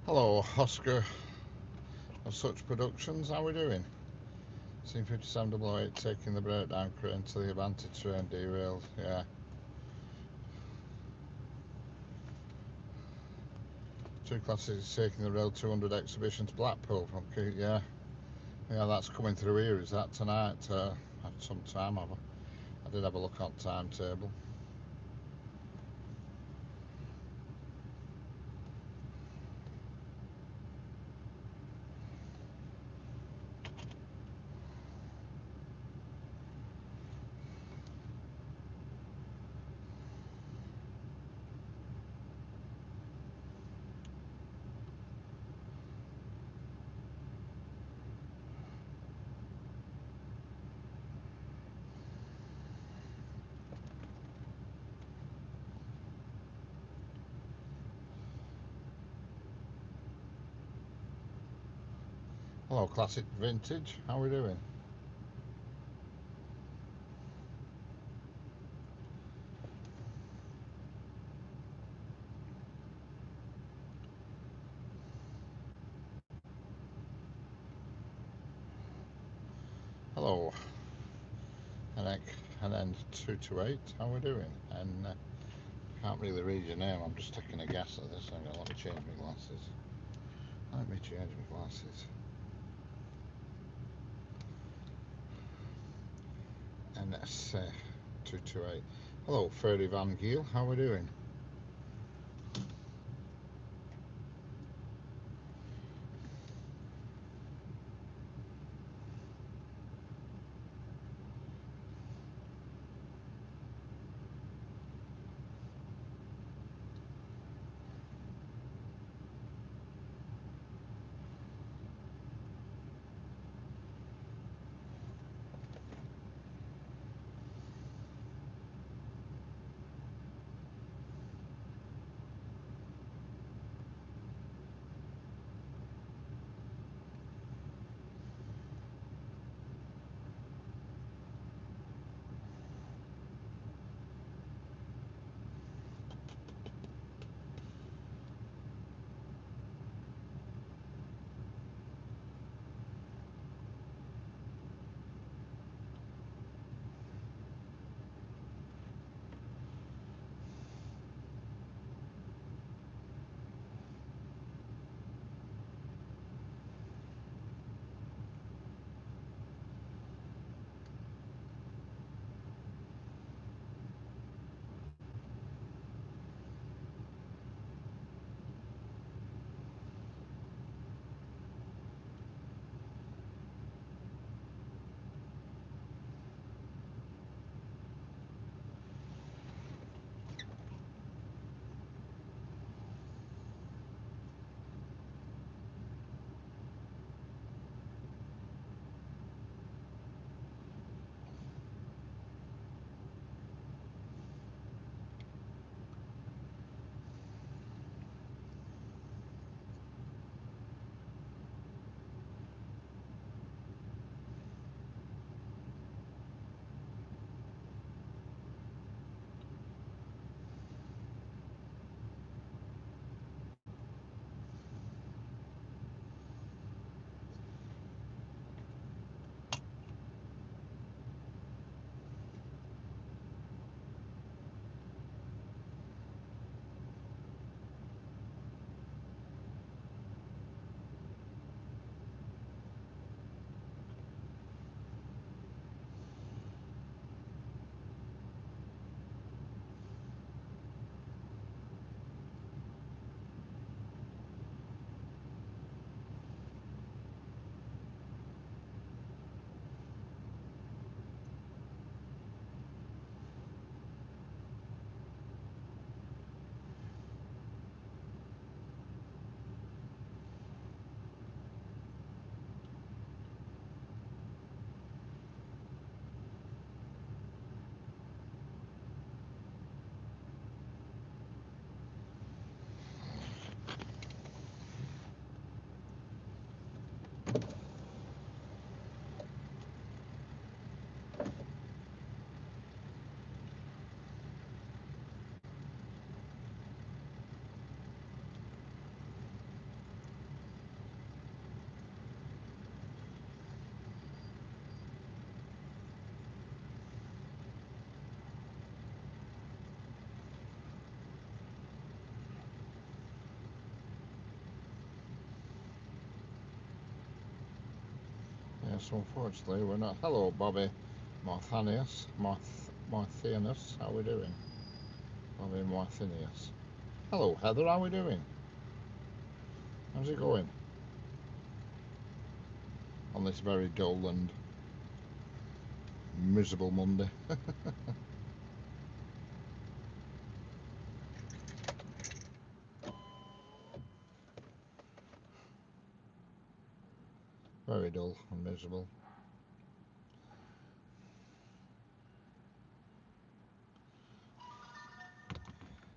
Hello, Oscar of Such Productions. How are we doing? Scene 5708 taking the breakdown crane to the Advantage train derailed. Yeah. Two classes taking the Rail 200 exhibition to Blackpool from Kew. Yeah. Yeah, that's coming through here. Is that tonight? At some time. I did have a look on timetable. Hello, Classic Vintage. How are we doing? Hello, NN228. How are we doing? And can't really read your name. I'm just taking a guess at this. Let me change my glasses. Let me change my glasses. NS228. Hello, Ferdy Van Giel. How are we doing? Yes, unfortunately we're not. Hello, Bobby Marthanius. Marthinus, how are we doing? Bobby Marthinius. Hello, Heather, how are we doing? How's it going? On this very dull and miserable Monday. Very dull and miserable.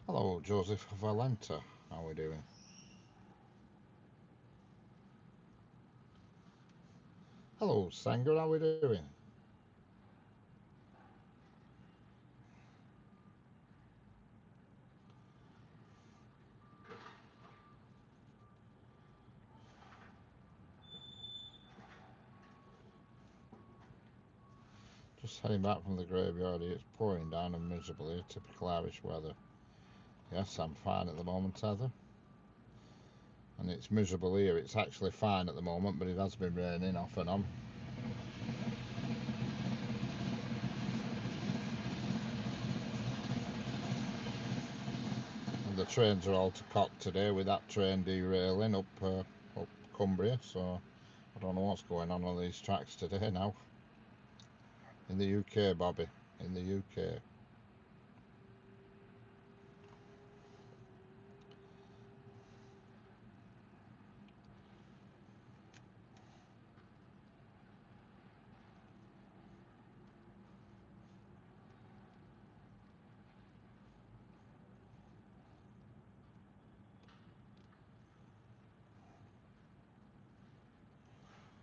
Hello, Joseph Valenta. How are we doing? Hello, Sanger. How are we doing? Just heading back from the graveyard. It's pouring down and miserable here. Typical Irish weather. Yes, I'm fine at the moment, Heather. And it's miserable here. It's actually fine at the moment, but it has been raining off and on. And the trains are all to cock today with that train derailing up Cumbria, so I don't know what's going on these tracks today now. In the UK, Bobby. In the UK.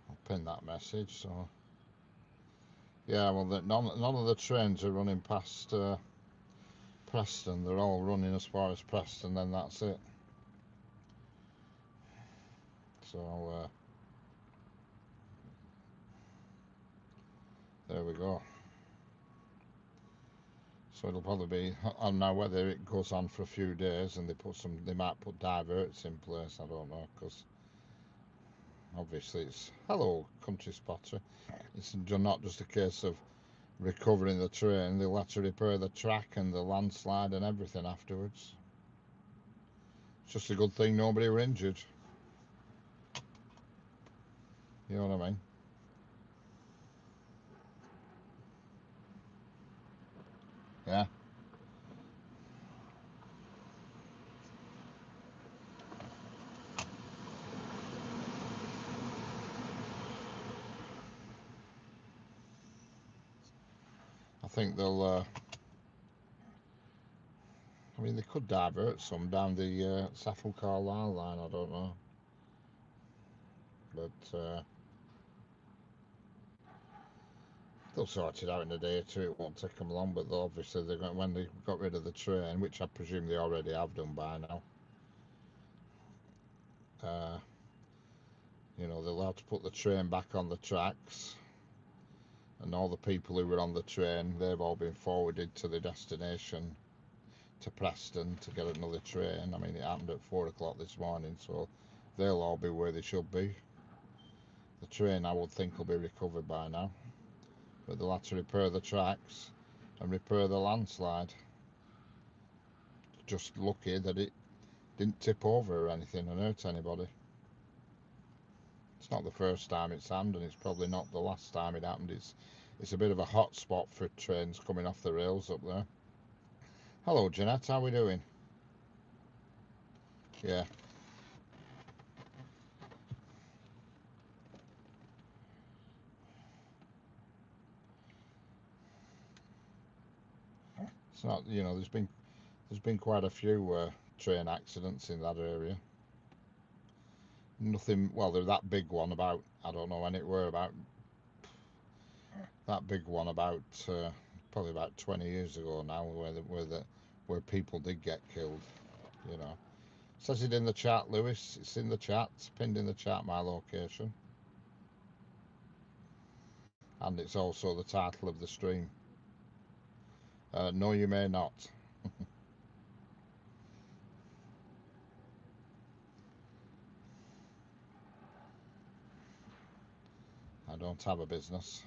I'll pin that message. So yeah, well, none of the trains are running past Preston. They're all running as far as Preston, then that's it. So there we go. So it'll probably be, I don't know whether it goes on for a few days and they might put diverts in place. I don't know, because obviously it's, hello, country spotter. It's not just a case of recovering the train, they'll have to repair the track and the landslide and everything afterwards. It's just a good thing nobody were injured. You know what I mean? Yeah. I think they'll, I mean, they could divert some down the Saffron Carlisle line, I don't know. But they'll sort it out in a day or two. It won't take them long, but obviously they're going, when they got rid of the train, which I presume they already have done by now. You know, they'll have to put the train back on the tracks, and all the people who were on the train, they've all been forwarded to the destination, to Preston, to get another train. I mean, it happened at 4 o'clock this morning, so they'll all be where they should be. The train, I would think, will be recovered by now, but they'll have to repair the tracks and repair the landslide. Just lucky that it didn't tip over or anything and hurt anybody. It's not the first time it's happened, and it's probably not the last time it happened. It's a bit of a hot spot for trains coming off the rails up there. Hello, Jeanette, how are we doing? Yeah. It's not, you know, there's been quite a few train accidents in that area. Nothing, well, there's that big one about, I don't know when it were, about that big one about probably about 20 years ago now, where people did get killed, you know. Says it in the chat, Lewis. It's in the chat, it's pinned in the chat, my location. And it's also the title of the stream. No, you may not. I don't have a business.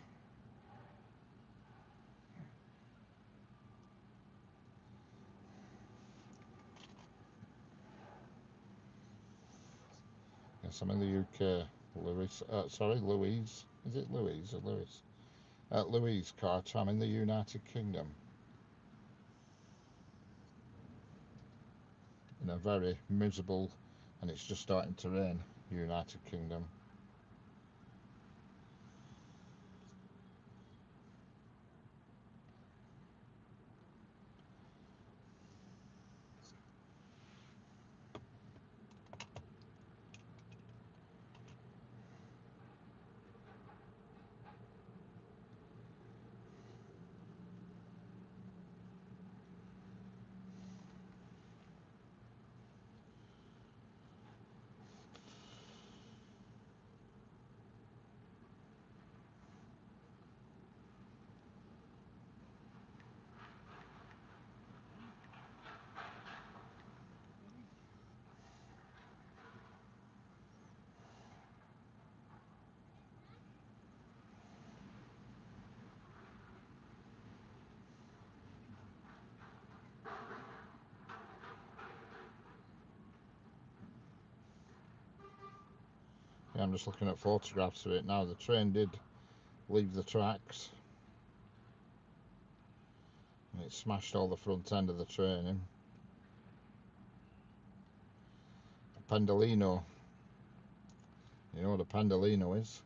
Yes, I'm in the UK. Louise. Is it Louise or Lewis? Louise Carter. I'm in the United Kingdom. In a very miserable, and it's just starting to rain, United Kingdom. Yeah, I'm just looking at photographs of it now. The train did leave the tracks, and it smashed all the front end of the train in. A Pendolino. You know what a Pendolino is?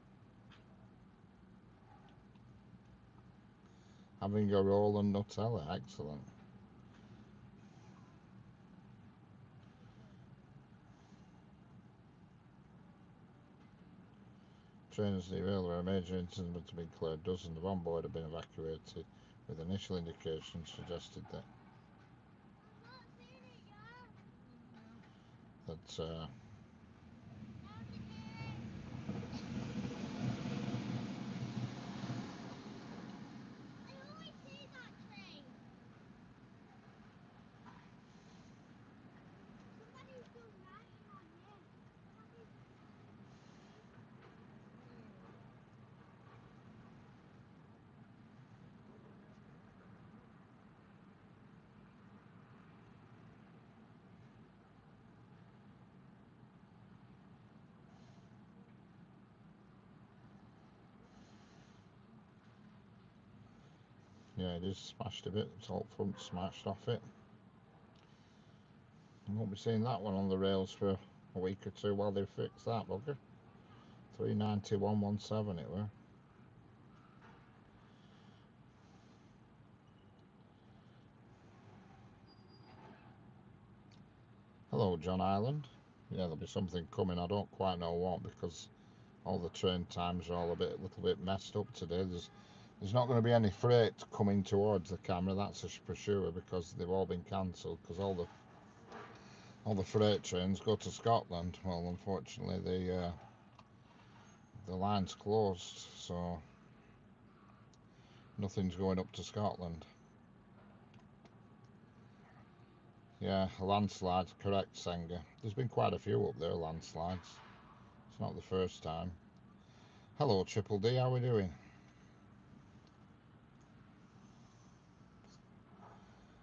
Having a roll and Nutella. Excellent. Trains derailed where a major incident had been cleared. Dozens of on board have been evacuated, with initial indications suggested that yeah, it is smashed a bit. It's all front smashed off it. I won't be seeing that one on the rails for a week or two while they fix that bugger. 391.17 it were. Hello, John Island. Yeah, there'll be something coming. I don't quite know what, because all the train times are all a little bit messed up today. There's not going to be any freight coming towards the camera, that's for sure, because they've all been cancelled. Because all the freight trains go to Scotland. Well, unfortunately, the line's closed, so nothing's going up to Scotland. Yeah, landslides, correct, Senga. There's been quite a few up there, landslides. It's not the first time. Hello, Triple D, how are we doing?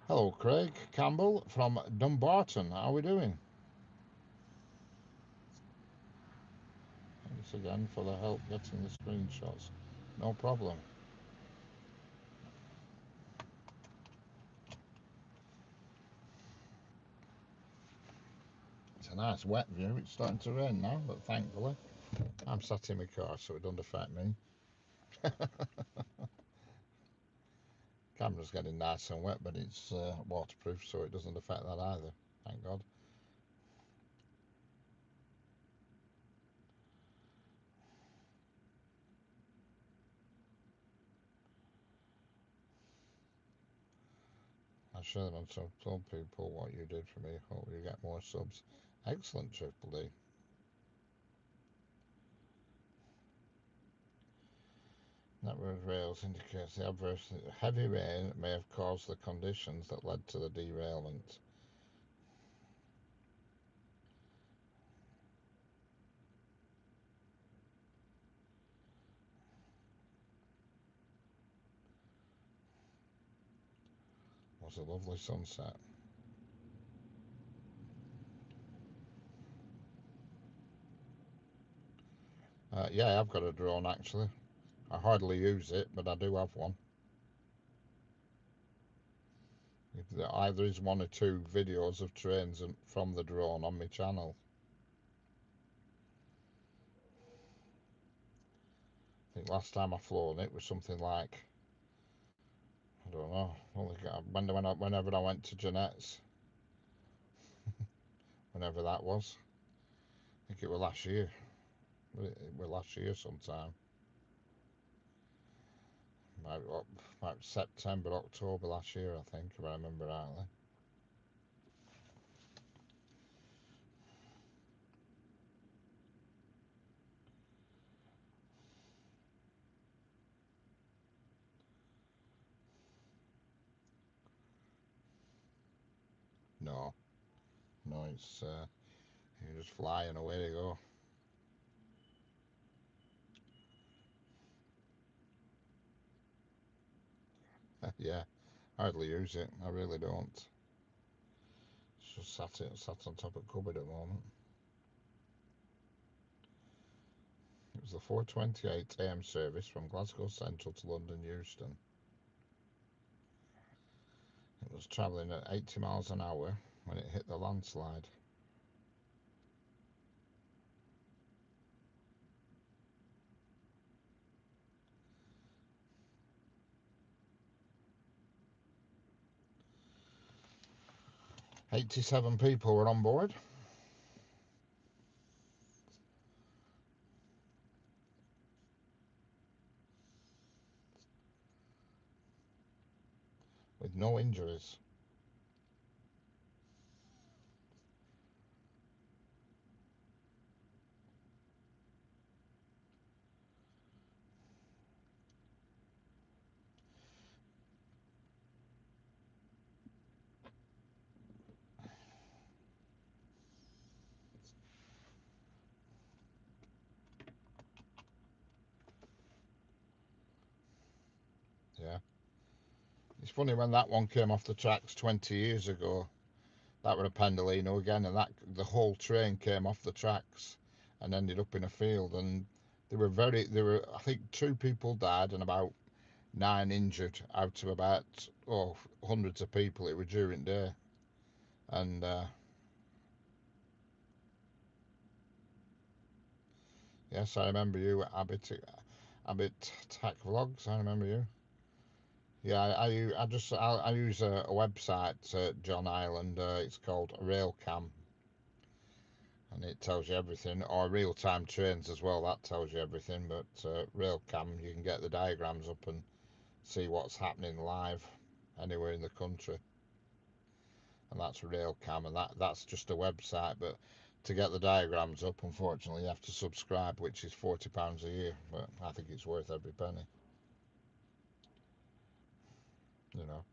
Hello, Craig Campbell from Dumbarton. How are we doing? Thanks again for the help getting the screenshots. No problem. It's a nice wet view. It's starting to rain now, but thankfully I'm sat in my car, so it doesn't affect me. Camera's getting nice and wet, but it's waterproof, so it doesn't affect that either. Thank God. I share them and told people what you did for me. Hope you get more subs. Excellent, Triple D. Network rails indicates the adverse heavy rain may have caused the conditions that led to the derailment. Was a lovely sunset. Yeah, I've got a drone actually. I hardly use it, but I do have one. Either is one or two videos of trains from the drone on my channel. I think last time I flown it was something like, I don't know, whenever I went to Jeanette's, whenever that was. I think it was last year. It was last year sometime. About September, October last year, I think, if I remember rightly. No, no, you're just flying away to go. Yeah, I hardly use it. I really don't. It's just sat on top of the cupboard at the moment. It was the 4:28 a.m. service from Glasgow Central to London Euston. It was travelling at 80 miles an hour when it hit the landslide. "87 people were on board. With no injuries. Yeah. It's funny when that one came off the tracks 20 years ago. That were a Pendolino again, and that the whole train came off the tracks and ended up in a field. And I think two people died and about nine injured out of about hundreds of people. It was during the day, and yes, I remember you, Abbott Tech Vlogs. I remember you. Yeah, I use a website at John Island. It's called Railcam, and it tells you everything. Or real time trains as well. That tells you everything. But Railcam, you can get the diagrams up and see what's happening live anywhere in the country. And that's Railcam, and that's just a website. But to get the diagrams up, unfortunately, you have to subscribe, which is £40 a year. But I think it's worth every penny. You know.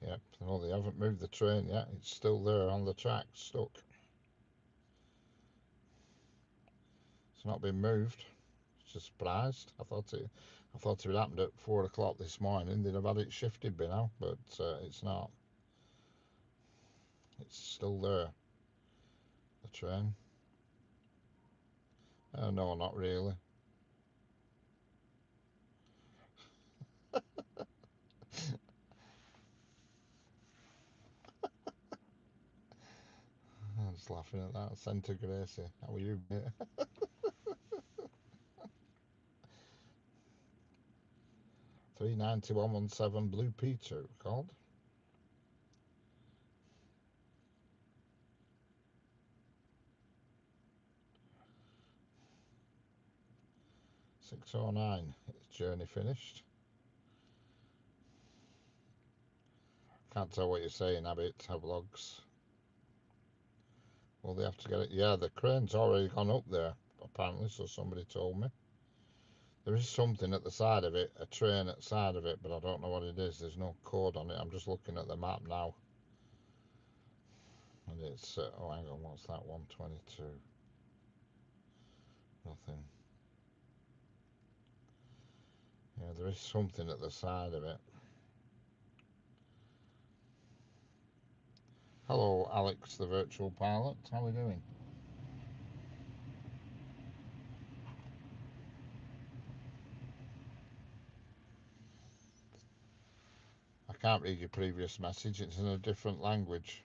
Yep. Well, they haven't moved the train yet. It's still there on the tracks, stuck. It's not been moved. Just surprised. I thought it would happen at 4 o'clock this morning. They'd have had it shifted by now, but it's not. It's still there. The train. No, not really. I was laughing at that. Centre Gracie. How are you, mate? 39117 Blue Peter called. 6:09. It's journey finished. Can't tell what you're saying, Abbott. Vlogs. Will they have to get it? Yeah, the crane's already gone up there, apparently, so somebody told me. There is something at the side of it, a train at the side of it, but I don't know what it is. There's no code on it. I'm just looking at the map now. And it's, oh, hang on, what's that? 122. Nothing. Yeah, there is something at the side of it. Hello, Alex, the virtual pilot. How are we doing? I can't read your previous message. It's in a different language.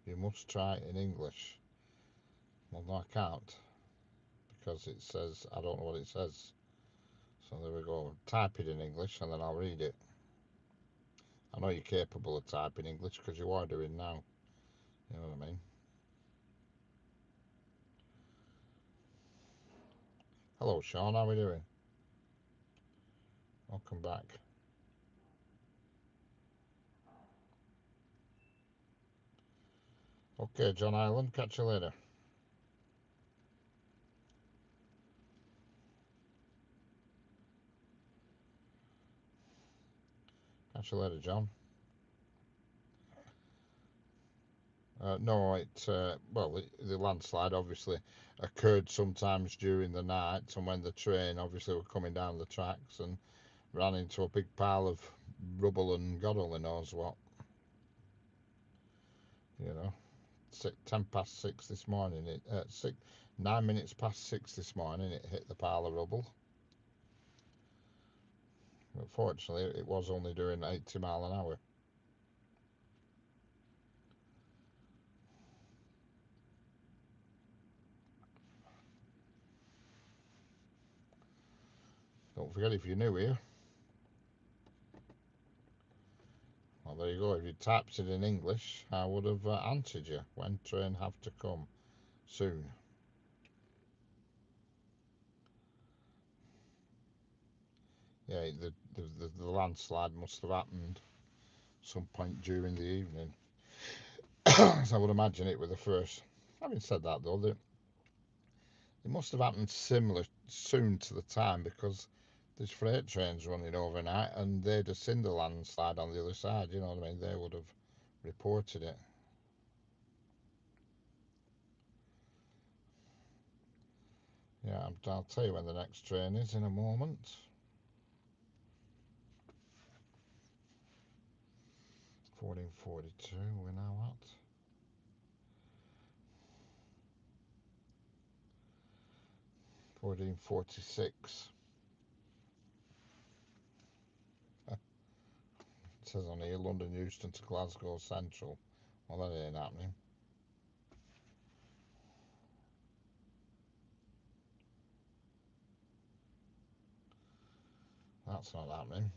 You must try it in English. Well, no, I can't, because it says, I don't know what it says. So there we go. Type it in English and then I'll read it. I know you're capable of typing English because you are doing now. You know what I mean? Hello, Sean. How are we doing? Welcome back. Okay, John Island. Catch you later. Catch you later, John. No, well, the landslide obviously occurred sometimes during the night, and when the train obviously were coming down the tracks and ran into a big pile of rubble and God only knows what. You know, 6 this morning. 9 minutes past 6 this morning. It hit the pile of rubble. But fortunately, it was only doing 80 mile an hour. Don't forget, if you're new here, well, there you go. If you typed it in English, I would have answered you. When train have to come soon. Yeah, the landslide must have happened some point during the evening. So I would imagine it was the first. Having said that, though, it must have happened similar soon to the time, because there's freight trains running overnight and they'd have seen the landslide on the other side. You know what I mean? They would have reported it. Yeah, I'll tell you when the next train is in a moment. 14:42 we're now at. 14:46. It says on here London Euston to Glasgow Central. Well, that ain't happening. That's not happening.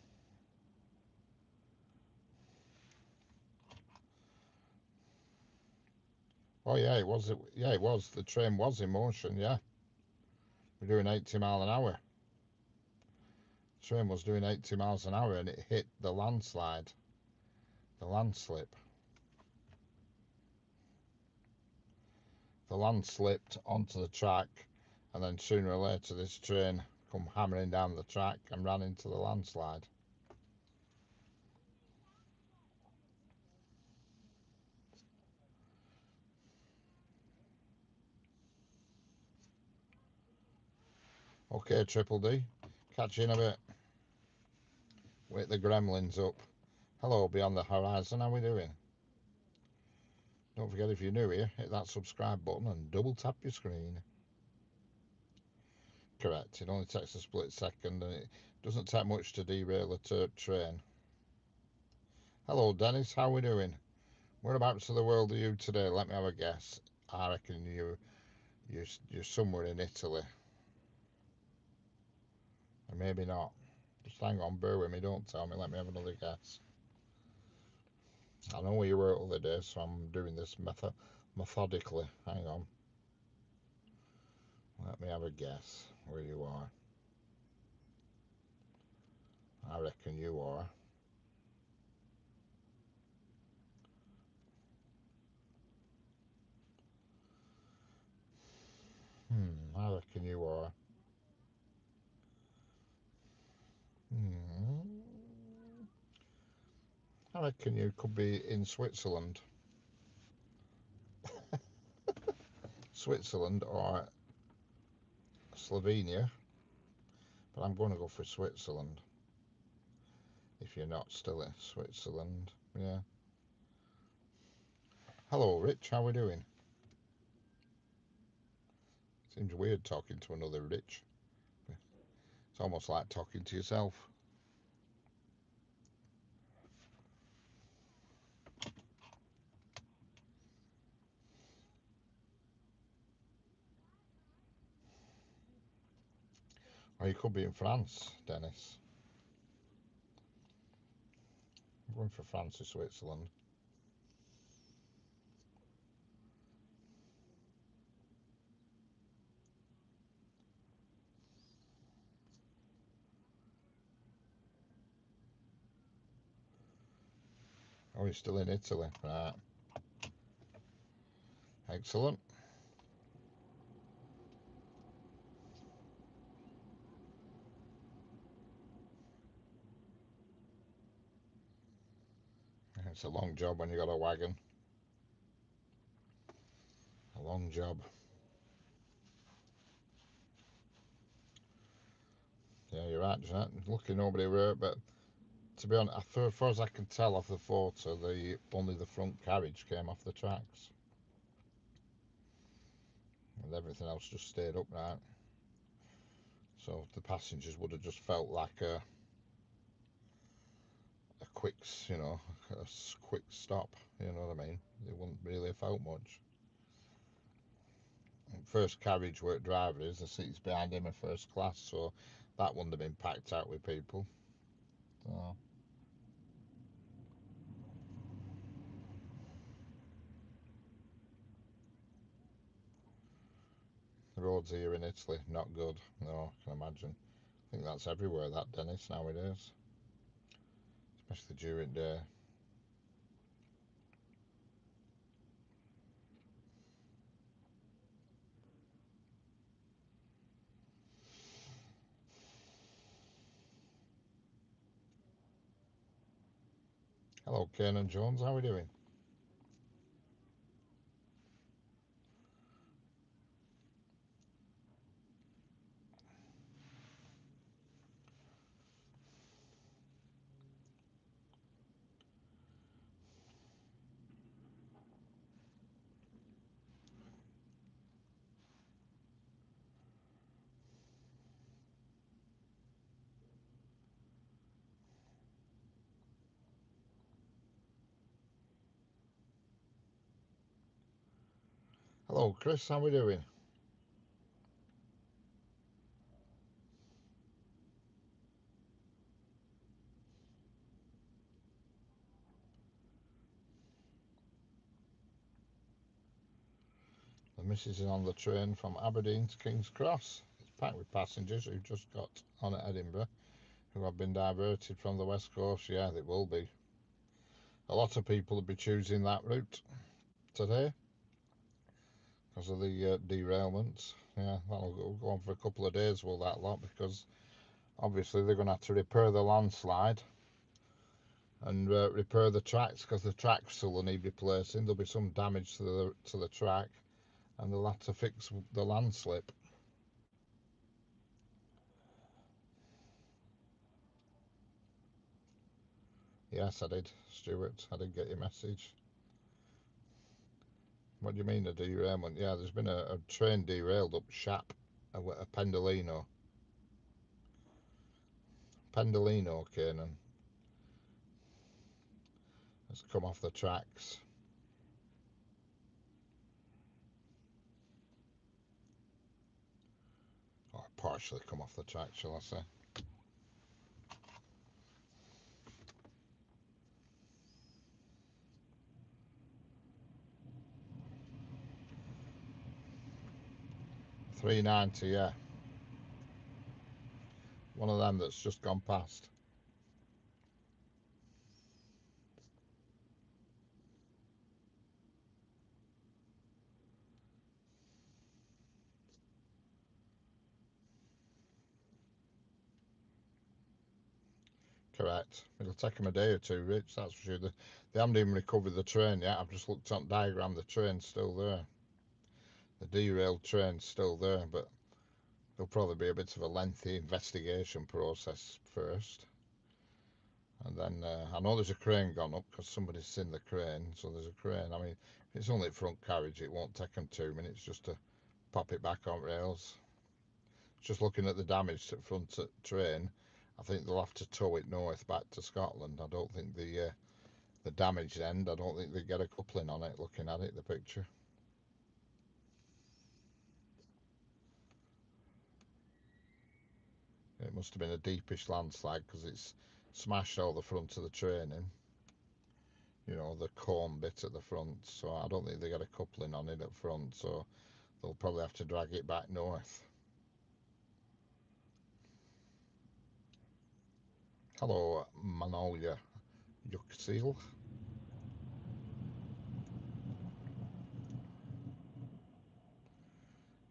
Oh yeah, it was. Yeah, it was. The train was in motion. Yeah, we're doing 80 mile an hour. The train was doing 80 miles an hour and it hit the landslide, the landslip. The land slipped onto the track, and then sooner or later this train come hammering down the track and ran into the landslide. Okay, Triple D, catch you in a bit. Wake the gremlins up. Hello, Beyond the Horizon, how we doing? Don't forget, if you're new here, hit that subscribe button and double tap your screen. Correct, it only takes a split second and it doesn't take much to derail a train. Hello Dennis, how we doing? Whereabouts of the world are you today? Let me have a guess. I reckon you're somewhere in Italy. Or maybe not. Just hang on, bear with me, don't tell me, let me have another guess. I know where you were the other day, so I'm doing this methodically. Hang on. Let me have a guess where you are. I reckon you are. I reckon you are. I reckon you could be in Switzerland. Switzerland or Slovenia. But I'm going to go for Switzerland. If you're not still in Switzerland. Yeah. Hello, Rich. How are we doing? Seems weird talking to another Rich. It's almost like talking to yourself. Or you could be in France, Dennis. I'm going for France or Switzerland. Oh, you're still in Italy. Right. Excellent. It's a long job when you got a wagon. A long job. Yeah, you're right, Jeanette. Lucky nobody wrote, but to be honest, as far as I can tell off the photo, only the front carriage came off the tracks. And everything else just stayed upright. So the passengers would have just felt like a quick, a quick stop. You know what I mean? They wouldn't really have felt much. First carriage where driver is, the seats behind him are first class, so that wouldn't have been packed out with people. So. The roads here in Italy, not good. No, I can imagine. I think that's everywhere, that, Dennis, nowadays. Especially during day. Hello, Kiernan Jones, how are we doing? Hello, Chris, how are we doing? The missus is on the train from Aberdeen to King's Cross. It's packed with passengers who just got on at Edinburgh, who have been diverted from the West Coast. Yeah, they will be. A lot of people will be choosing that route today because of the derailments. Yeah, that'll go on for a couple of days, will that lot, because obviously they're going to have to repair the landslide and repair the tracks, because the tracks still will need replacing. There'll be some damage to the track, and they'll have to fix the landslip. Yes, I did, Stuart. I did get your message. What do you mean a derailment? Yeah, there's been a train derailed up Shap, a Pendolino. Pendolino, Kiernan, has come off the tracks. partially come off the track, shall I say. $3.90, yeah. One of them that's just gone past. Correct. It'll take them a day or two, Rich, that's for sure. They haven't even recovered the train yet. I've just looked on the diagram, the train's still there. The derailed train's still there, but there'll probably be a bit of a lengthy investigation process first. And then I know there's a crane gone up because somebody's seen the crane, so there's a crane. I mean, if it's only front carriage, it won't take them 2 minutes just to pop it back on rails. Just looking at the damage to the front train, I think they'll have to tow it north back to Scotland. I don't think the damaged end, I don't think they get a coupling on it looking at it, the picture. It must have been a deepish landslide because it's smashed all the front of the train in. You know, the cone bit at the front, so I don't think they got a coupling on it up front, so they'll probably have to drag it back north. Hello, Manolia Yuxil.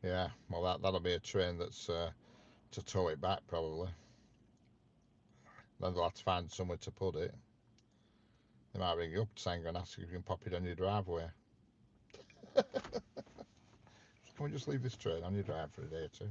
Yeah, well that'll be a train that's to tow it back probably. Then they'll have to find somewhere to put it. They might ring you up saying and ask if you can pop it on your driveway. Can we just leave this train on your drive for a day or two?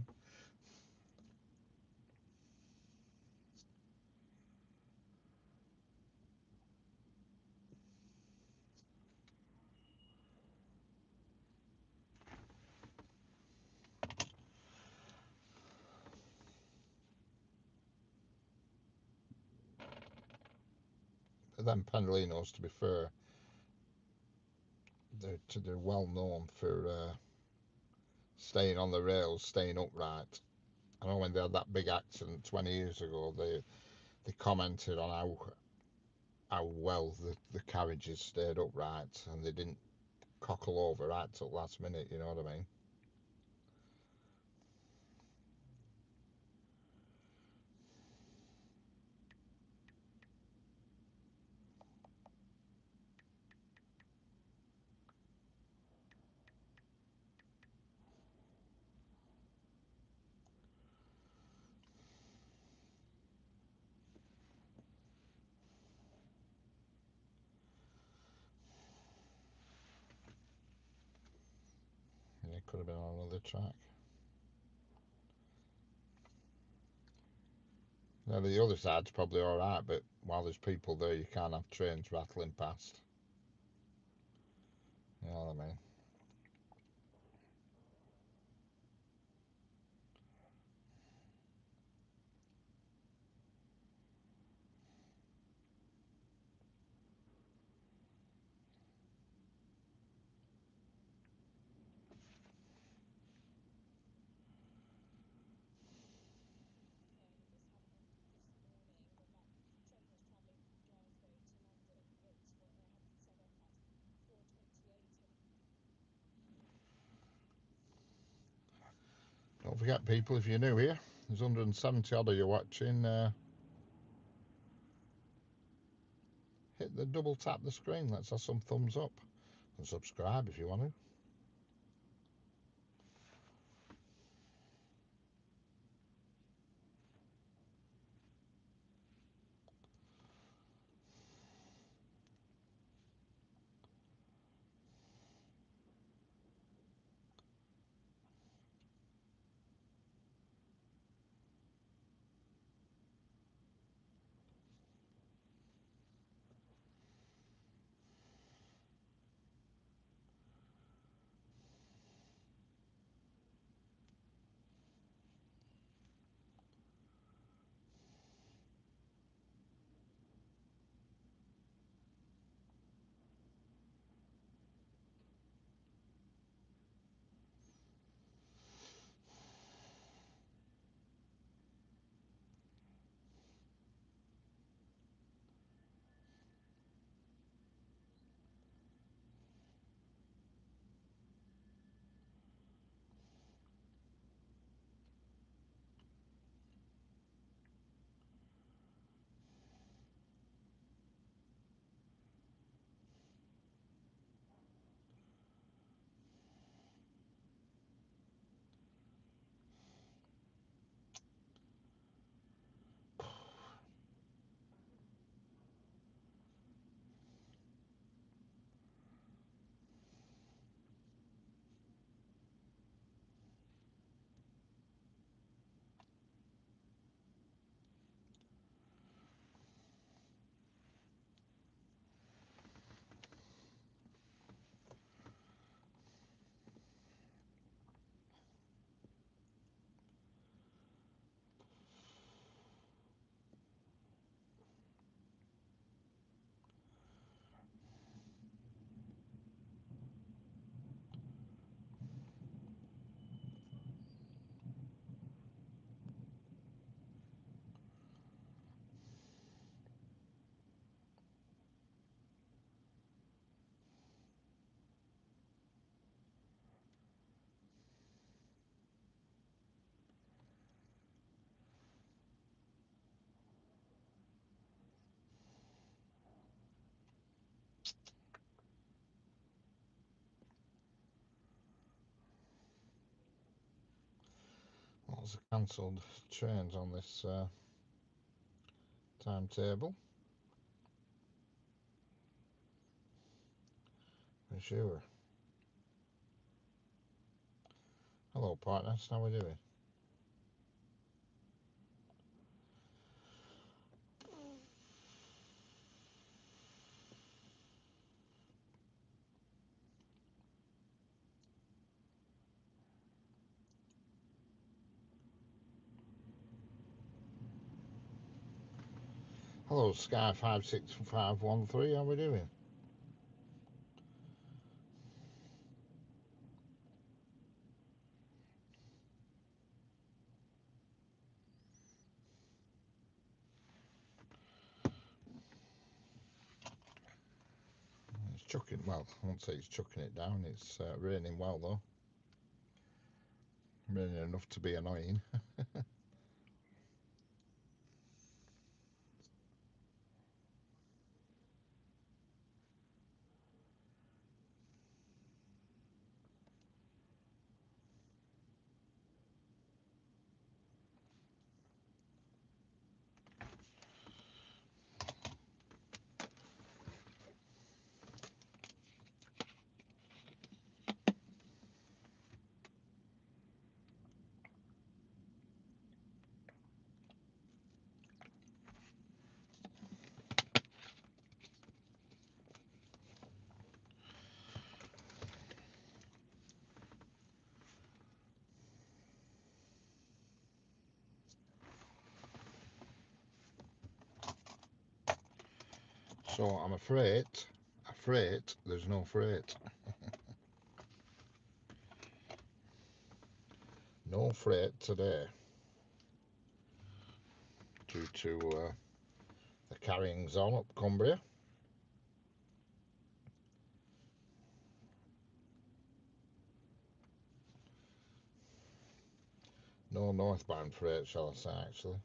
But then Pendolinos, to be fair, they're well known for staying on the rails, staying upright. I know when they had that big accident 20 years ago, they commented on how well the carriages stayed upright and they didn't cockle over right till last minute, you know what I mean? And it could have been on another track. Now the other side's probably alright, but while there's people there, you can't have trains rattling past. You know what I mean? Don't forget, people, if you're new here, there's 170 odd of you watching. Hit the double tap the screen. Let's have some thumbs up and subscribe if you want to. Lots of cancelled trains on this timetable, for sure. Hello, partners. How are we doing? Hello, Sky 56513. How are we doing? It's chucking. Well, I won't say it's chucking it down. It's raining well though. Raining enough to be annoying. So I'm afraid there's no freight. No freight today due to the carryings on up Cumbria. No northbound freight, shall I say, actually.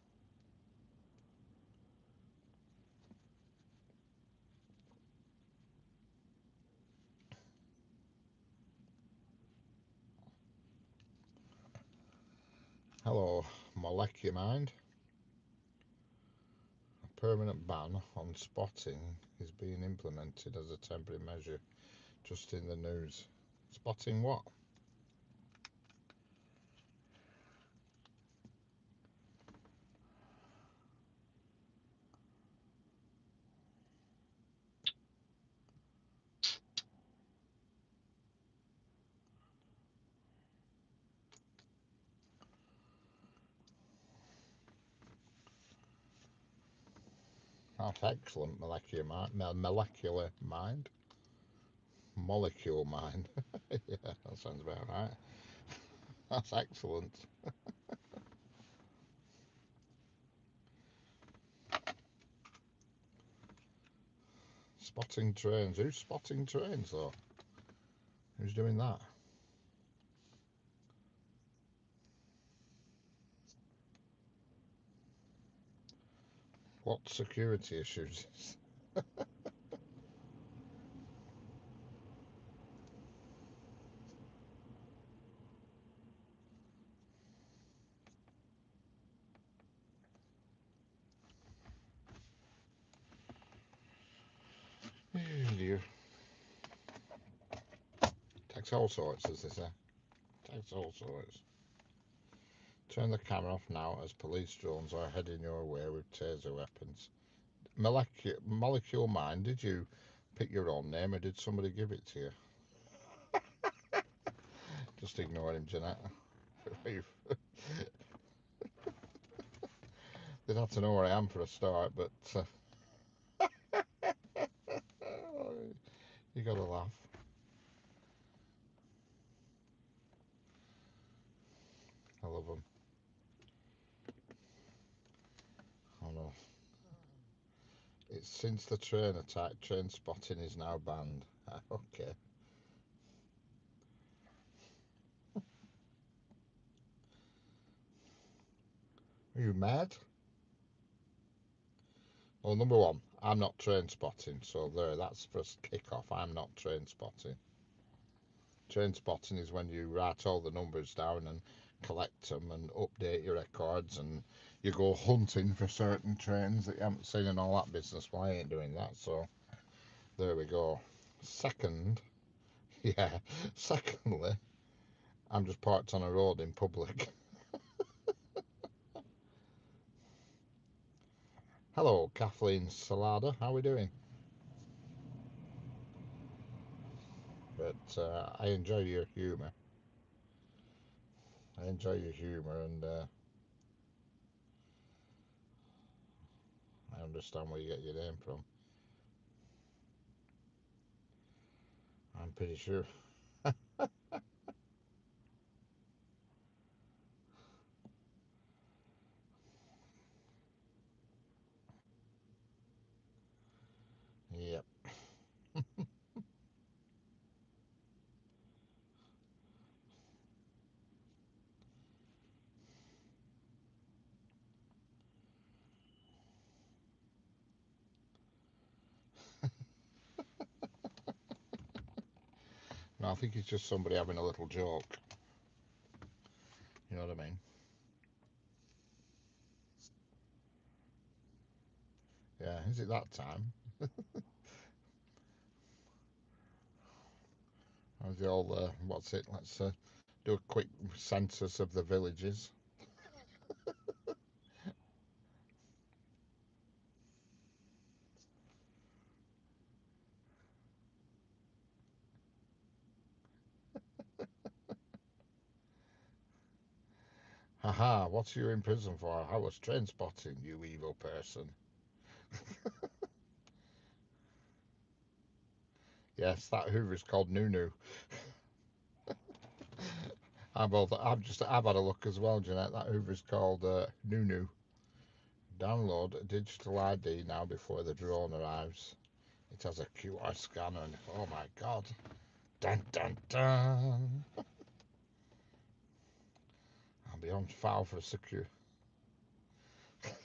Hello, molecular mind. A permanent ban on spotting is being implemented as a temporary measure, just in the news. Spotting what? That's excellent, molecular mind. Molecular mind. Molecule mind. Yeah, that sounds about right. That's excellent. Spotting trains. Who's spotting trains, though? Who's doing that? What security issues? Oh dear. Takes all sorts, as they say. Takes all sorts. Turn the camera off now as police drones are heading your way with taser weapons. Molecule Mind, did you pick your own name or did somebody give it to you? Just ignore him, Jeanette. They'd have to know where I am for a start, but you gotta laugh. I love them. Oh no. It's since the train attack, train spotting is now banned. Okay. Are you mad? Well, number one, I'm not train spotting, so that's first kick off. I'm not train spotting. Train spotting is when you write all the numbers down and collect them and update your records, and you go hunting for certain trains that you haven't seen and all that business. Well, I ain't doing that, so there we go. Second, yeah, secondly, I'm just parked on a road in public. Hello, Kathleen Salada, how are we doing? But I enjoy your humour. I enjoy your humour, and I understand where you get your name from. I'm pretty sure. Yep. No, I think it's just somebody having a little joke. You know what I mean? Yeah, is it that time? How's the old, what's it? Let's do a quick census of the villages. Haha, what are you in prison for? I was train spotting, you evil person. Yes, that Hoover's called Nunu. I've had a look as well, Jeanette. That Hoover's called Nunu. Download a digital ID now before the drone arrives. It has a QR scanner, and oh my god. Dun dun dun. I'll be on file for a secure. There's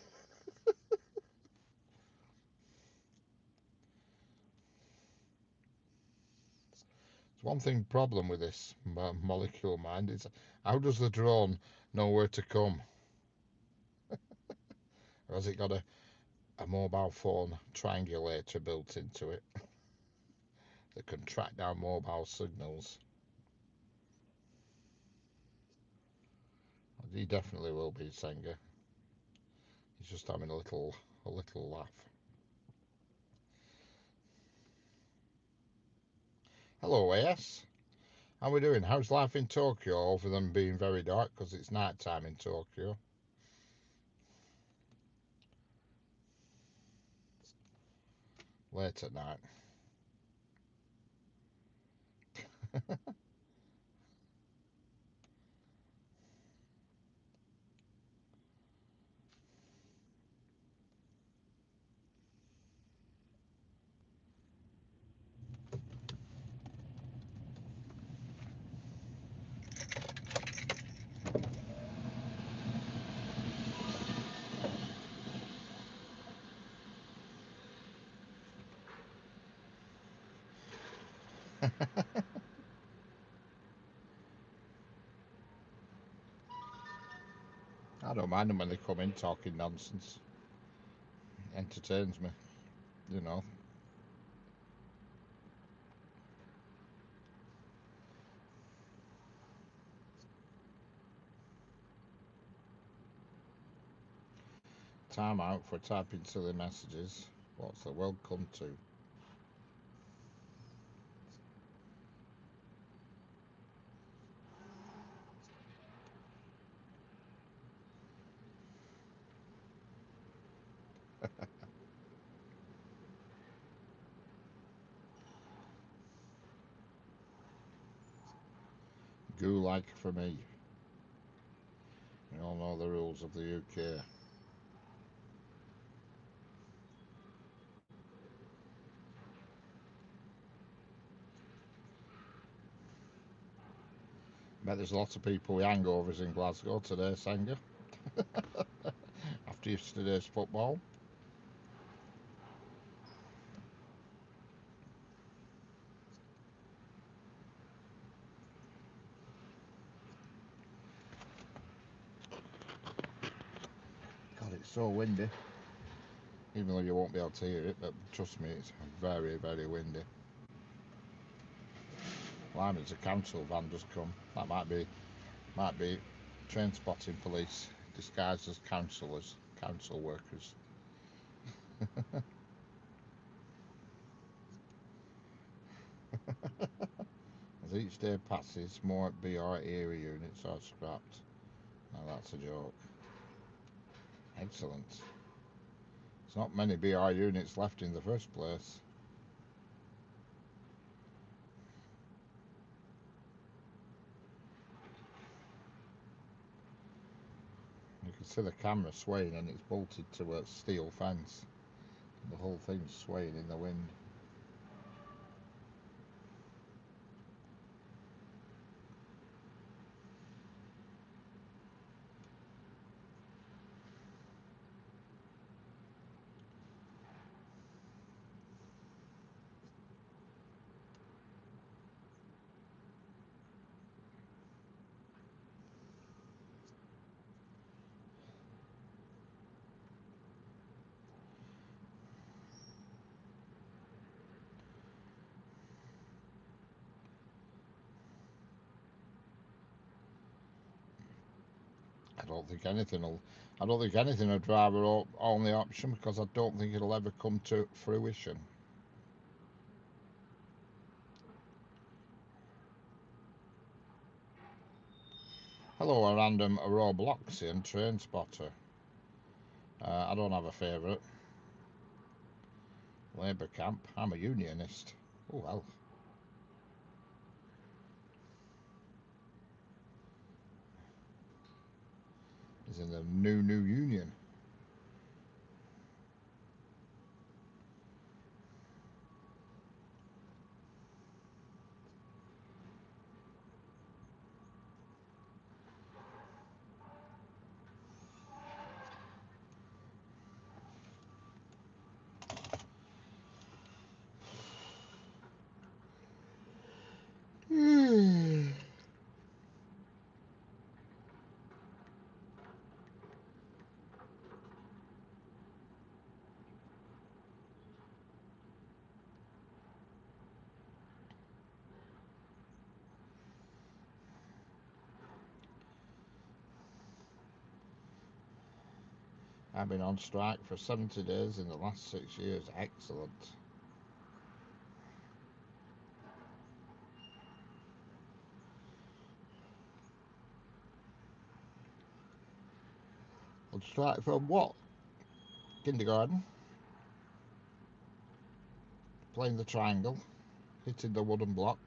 one thing problem with this molecule mind is how does the drone know where to come? Or has it got a mobile phone triangulator built into it that can track down mobile signals? He definitely will be, Senga. He's just having a little laugh. Hello, AS. How are we doing? How's life in Tokyo, other than being very dark because it's night time in Tokyo? Late at night. I don't mind them when they come in talking nonsense. Entertains me, you know. Time out for typing silly messages. What's the world come to? Goo like for me. You all know the rules of the UK. Bet there's lots of people with hangovers in Glasgow today, Sanger. After yesterday's football. It's so windy. Even though you won't be able to hear it, but trust me, it's very, very windy. Well, there's a council van just come. That might be train spotting police disguised as council workers. As each day passes, more BR area units are scrapped. Now that's a joke. Excellent. There's not many BR units left in the first place. You can see the camera swaying, and it's bolted to a steel fence. The whole thing's swaying in the wind. I don't think anything will drive her on the option, because I don't think it'll ever come to fruition. Hello, a random Robloxian train spotter. I don't have a favourite. Labour camp. I'm a unionist. Oh well. He's in the new union. I've been on strike for 70 days in the last 6 years. Excellent. On strike from what? Kindergarten. Playing the triangle. Hitting the wooden block.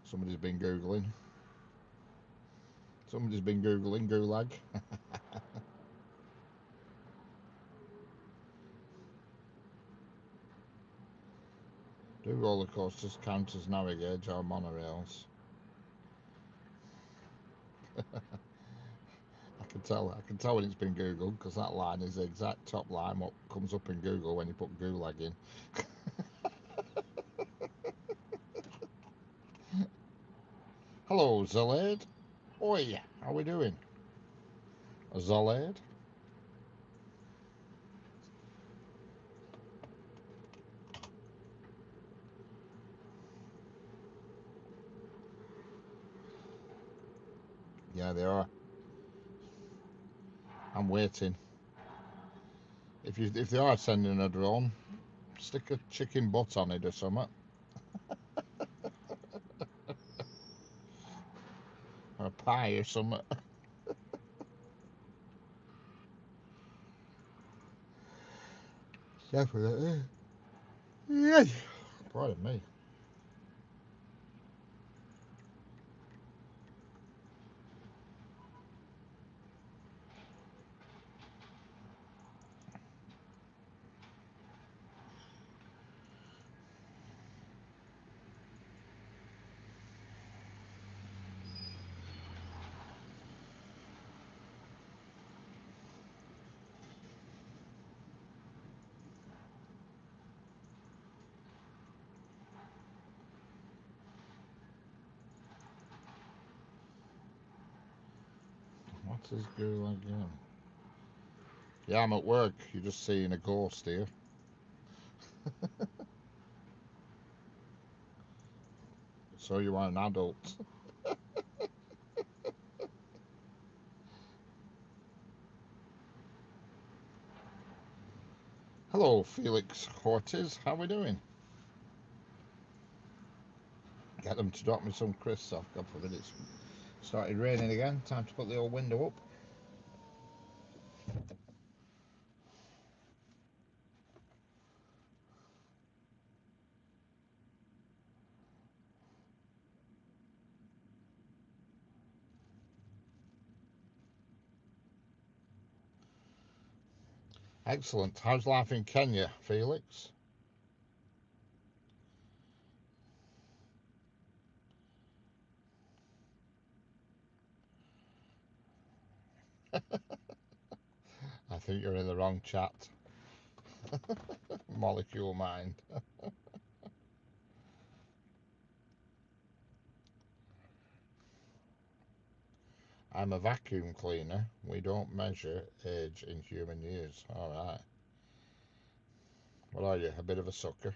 Somebody's been Googling. Somebody's been Googling gulag. Do roller coasters count as narrow gauge or monorails? I can tell when it's been Googled, because that line is the exact top line what comes up in Google when you put gulag in. Hello, Zalaid. Oi, how we doing? Zalaid? Yeah, they are. I'm waiting. If they are sending a drone, stick a chicken butt on it or something. Or a pie or something. Definitely. Yeah. Pardon me. his girl again. Yeah, I'm at work. You're just seeing a ghost here. So you are an adult. Hello, Felix Ortiz. How we doing? Get them to drop me some crisps off. God forbid it's started raining again. Time to put the old window up. Excellent. How's life in Kenya, Felix? I think you're in the wrong chat. Molecule mind. I'm a vacuum cleaner. We don't measure age in human years. All right. What are you? A bit of a sucker?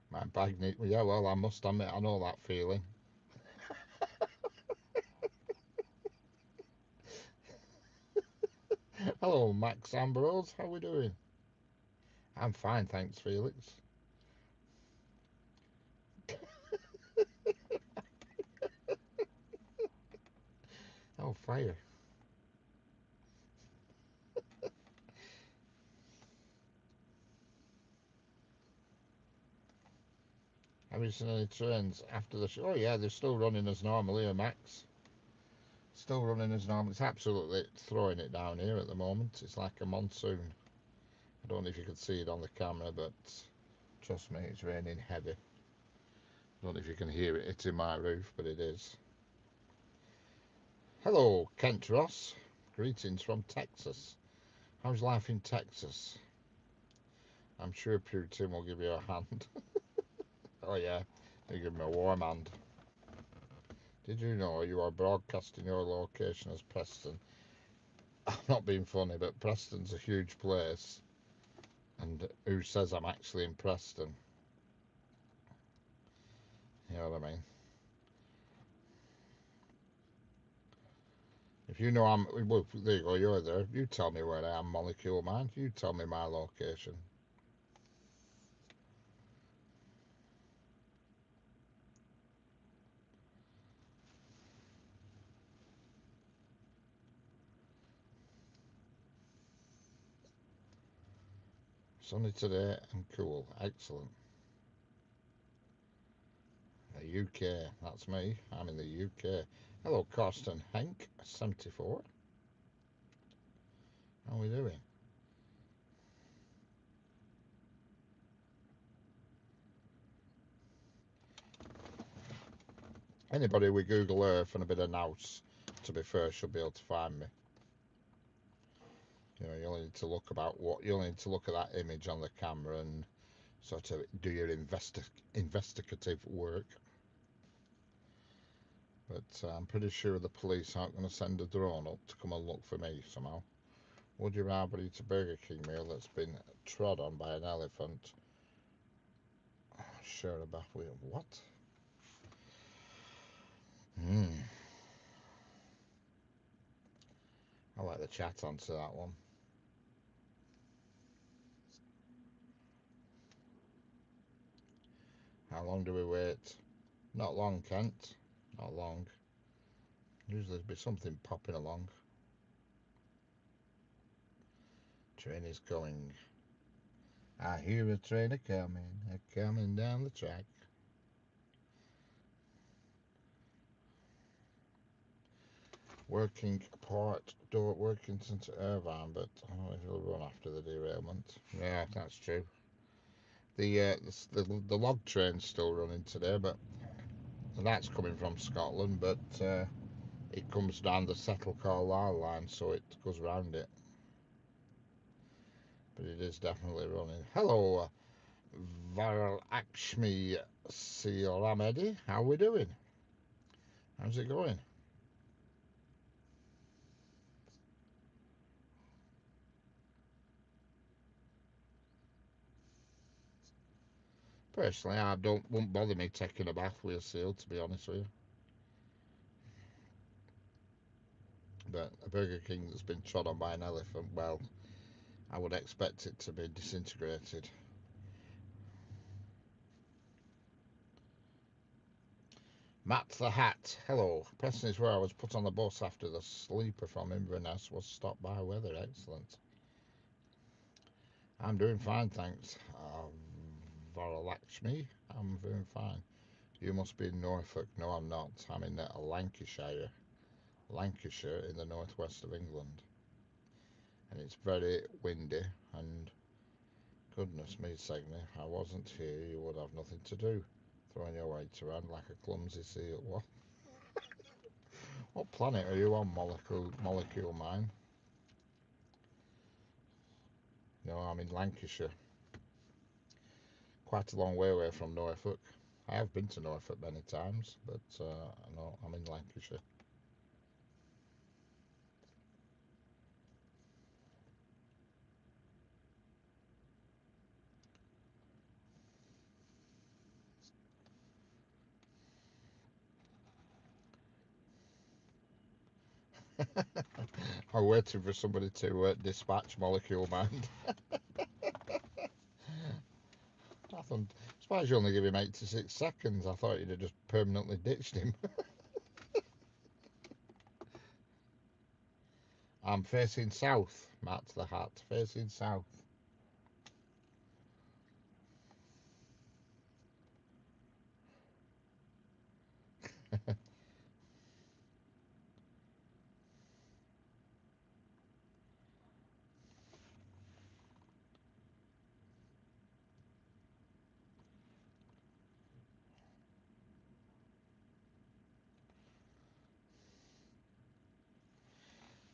My bag needs. Yeah, well, I must admit, I know that feeling. Hello, Max Ambrose. How we doing? I'm fine, thanks, Felix. Oh, fire. Have you seen any trains after the show? Oh, yeah, they're still running as normal here, Max. Still running as normal. It's absolutely throwing it down here at the moment. It's like a monsoon. I don't know if you could see it on the camera, but trust me, it's raining heavy. I don't know if you can hear it hitting my roof, but it is. Hello, Kent Ross. Greetings from Texas. How's life in Texas? I'm sure Putin will give you a hand. Oh, yeah, he'll give me a warm hand. Did you know you are broadcasting your location as Preston? I'm not being funny, but Preston's a huge place. And who says I'm actually in Preston? You know what I mean? If you know well, there you go, you're there. You tell me where I am, Molecule Man. You tell me my location. Sunny today and cool. Excellent. The UK. That's me. I'm in the UK. Hello, Carsten Henk, 74. How are we doing? Anybody with Google Earth and a bit of nous, to be fair, should be able to find me. You know, you only need to look about what you only need to look at that image on the camera and sort of do your investigative work. But I'm pretty sure the police aren't going to send a drone up to come and look for me somehow. Would you rather eat a Burger King meal that's been trod on by an elephant? Oh, share a bath with what? I'll let the chat answer that one. How long do we wait? Not long, Kent. Not long. Usually there'd be something popping along. Train is going. I hear a train a coming down the track. Working Port Workington to Irvine, but I don't know if he'll run after the derailment. Yeah, that's true. The log train's still running today, but that's coming from Scotland, but it comes down the Settle Carlisle line, so it goes round it. But it is definitely running. Hello, Viral Akshmi Sioramedi. How are we doing? How's it going? Personally, I don't won't bother me taking a bath with a seal, to be honest with you. But a Burger King that's been trod on by an elephant, well, I would expect it to be disintegrated. Matt the Hat, hello. Preston is where I was put on the bus after the sleeper from Inverness was stopped by weather. Excellent. I'm doing fine, thanks. Varalakshmi, I'm doing fine. You must be in Norfolk. No, I'm not. I'm in Lancashire. Lancashire in the northwest of England. And it's very windy and goodness me, Segni, if I wasn't here, you would have nothing to do. Throwing your weight around like a clumsy seal. What planet are you on, Molecule Mine? No, I'm in Lancashire. Quite a long way away from Norfolk. I have been to Norfolk many times, but no, I'm in Lancashire. I'm waiting for somebody to dispatch Molecule Mind. I suppose you only give him 86 seconds. I thought you'd have just permanently ditched him. I'm facing south, Matt the Hat, facing south.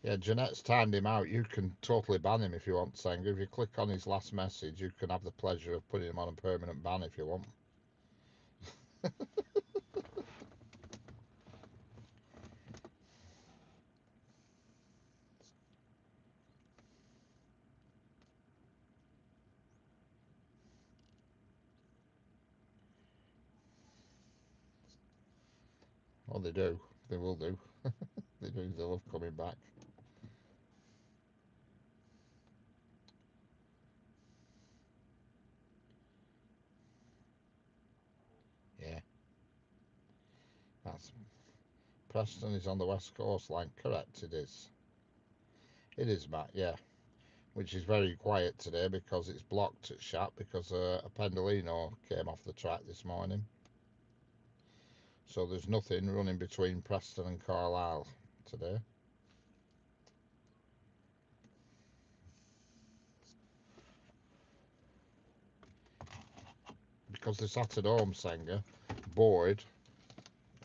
Yeah, Jeanette's timed him out. You can totally ban him if you want, Senga. If you click on his last message, you can have the pleasure of putting him on a permanent ban if you want. Well, they do. They will do. They do. They love coming back. Yeah, that's Preston is on the West Coast line. Correct, it is. It is, Matt. Yeah, which is very quiet today because it's blocked at Shat because a Pendolino came off the track this morning. So there's nothing running between Preston and Carlisle today. Because they're sat at home, Senga, bored,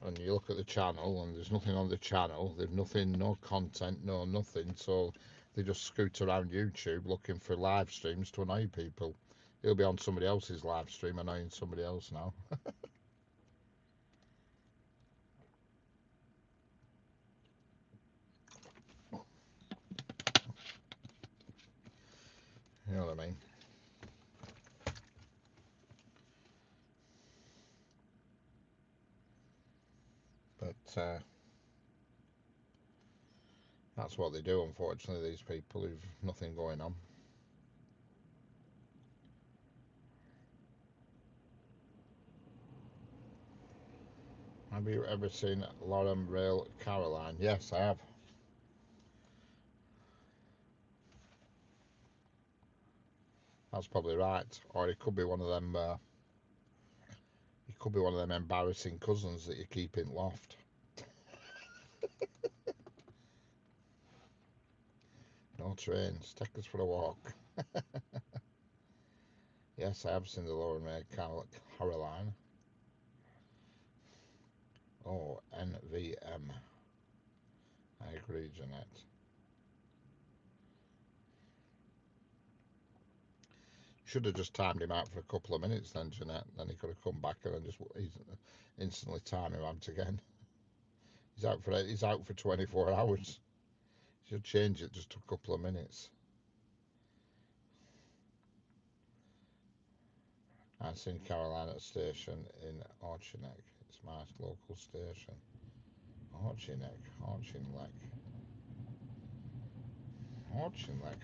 and you look at the channel and there's nothing on the channel, there's nothing, no content, no nothing, so they just scoot around YouTube looking for live streams to annoy people. He'll be on somebody else's live stream annoying somebody else now. You know what I mean? But that's what they do, unfortunately, these people who've nothing going on. Have you ever seen Lorem Rail Caroline? Yes, I have. That's probably right. Or it could be one of them. It could be one of them embarrassing cousins that you keep in loft. trains. Take us for a walk. Yes, I have seen the Lower Main Caroline. Oh, NVM. I agree, Jeanette. Should have just timed him out for a couple of minutes then, Jeanette. Then he could have come back and then just instantly time him out again. He's out for 24 hours. Should change it just a couple of minutes. I've seen Carolina Station in Auchinleck. It's my local station. Auchinleck.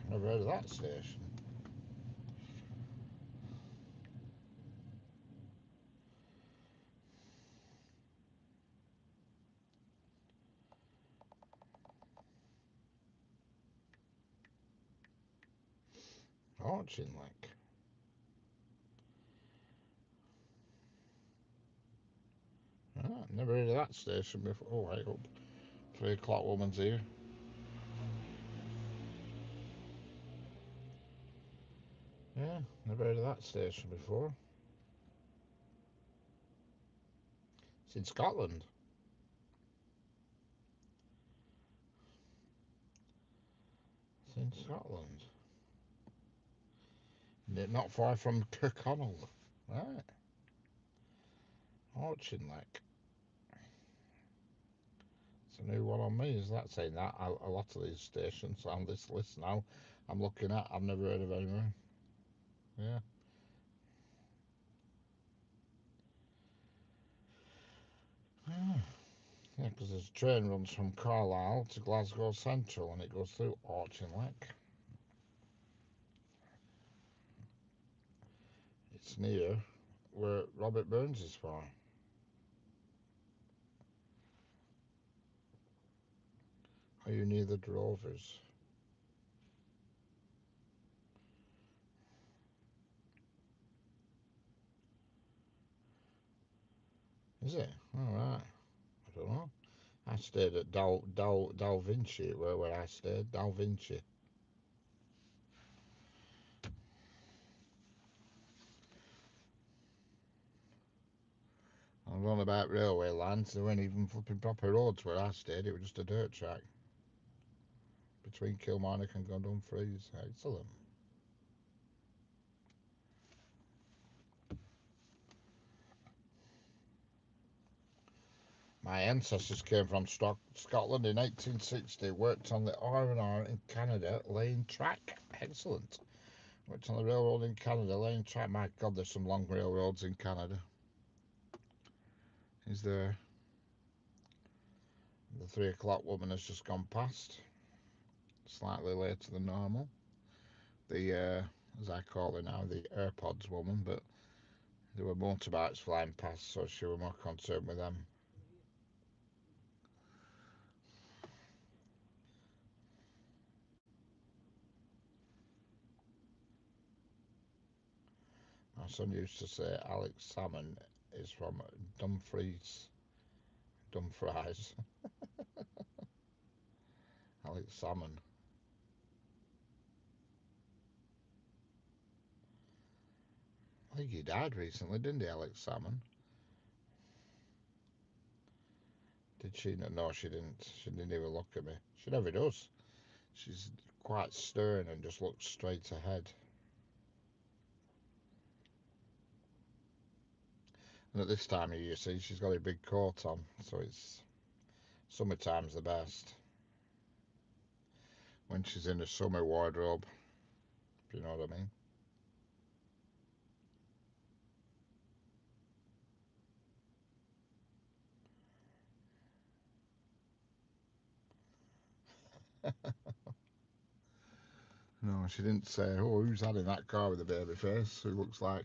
I've never heard of that station. Auchinleck. Ah, never heard of that station before. Oh, right up. 3 o'clock woman's here. Yeah, never heard of that station before. It's in Scotland. It's in Scotland. Not far from Kirkconnell. Right. Auchinleck. It's a new one on me. Is that saying that? A lot of these stations on this list now I'm looking at, I've never heard of anywhere. Yeah. Yeah, because this train runs from Carlisle to Glasgow Central and it goes through Auchinleck. It's near where Robert Burns is from. Are you near the Drovers? Is it? Alright. I don't know. I stayed at Dal Vinci, where I stayed. Dal Vinci. I'm on about railway lines. There weren't even flipping proper roads where I stayed. It was just a dirt track between Kilmarnock and Godunfries. Excellent. My ancestors came from Scotland in 1860. Worked on the R&R in Canada, laying track. Excellent. Worked on the railroad in Canada, laying track. My God, there's some long railroads in Canada. Is there? The 3 o'clock woman has just gone past. Slightly later than normal. The, as I call her now, the AirPods woman, but there were motorbikes flying past, so she was more concerned with them. My son used to say Alex Salmon is from Dumfries. Alex Salmon. I think he died recently, didn't he, Alex Salmon? Did she? No, she didn't. She didn't even look at me. She never does. She's quite stern and just looks straight ahead. And at this time of year, you see, she's got a big coat on, so it's summertime's the best. When she's in a summer wardrobe, if you know what I mean. No, she didn't say, oh, who's that in that car with a baby face? Who looks like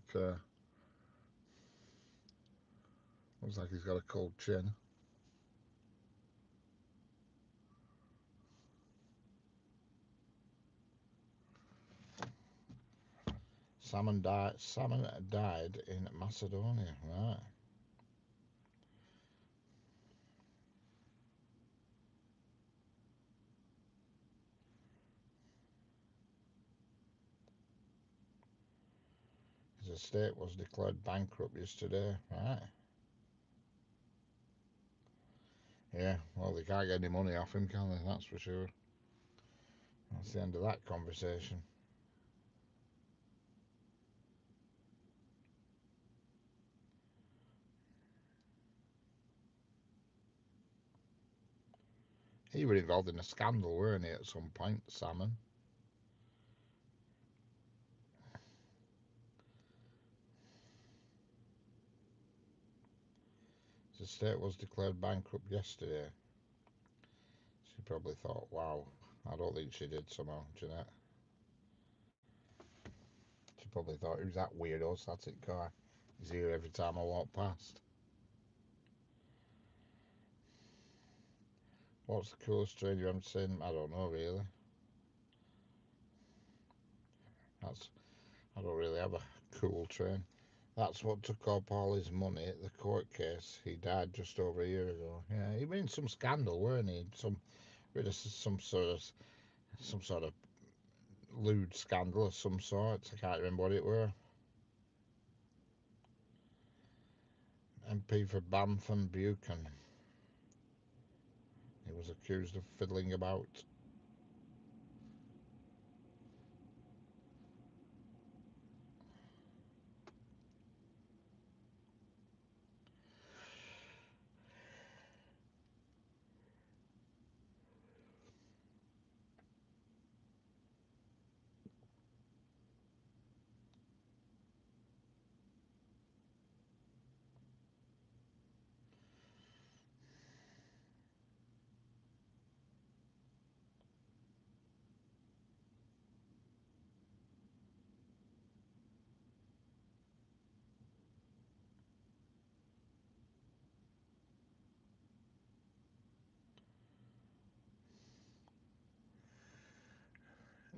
he's got a cold chin. Salmon died in Macedonia, right? estate was declared bankrupt yesterday. Right. Yeah, well, they can't get any money off him, can they? That's for sure. That's the end of that conversation. He was involved in a scandal, weren't he, at some point, Salmon? The estate was declared bankrupt yesterday. She probably thought, wow, I don't think she did somehow, Jeanette. She probably thought, who's that weirdo static car? He's here every time I walk past. What's the coolest train you haven't seen? I don't know, really. That's I don't really have a cool train. That's what took up all his money at the court case. He died just over a year ago. Yeah, he was in some scandal, weren't he? Some sort of lewd scandal of some sort. I can't remember what it were. MP for Banff and Buchan. He was accused of fiddling about.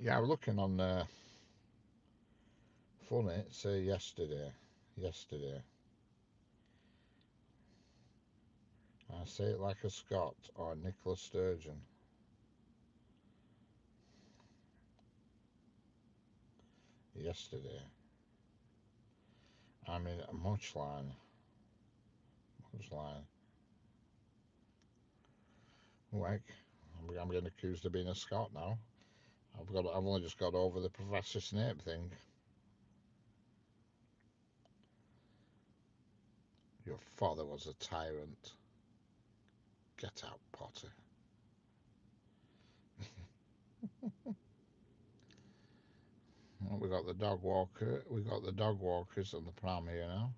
Yeah, I was looking on Funny, say yesterday. Yesterday. I say it like a Scot or Nicola Sturgeon. Yesterday. I mean, a much line. Much line. Like, I'm getting accused of being a Scot now. I've only just got over the Professor Snape thing. Your father was a tyrant. Get out, Potter. Well, we got the dog walker. We got the dog walkers and the pram here now.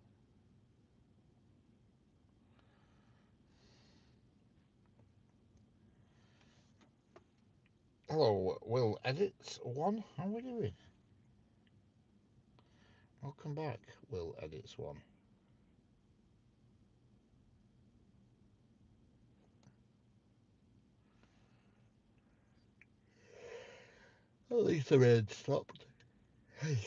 Hello, Will Edits One. How are we doing? Welcome back, Will Edits One. At least the rain stopped. Hey.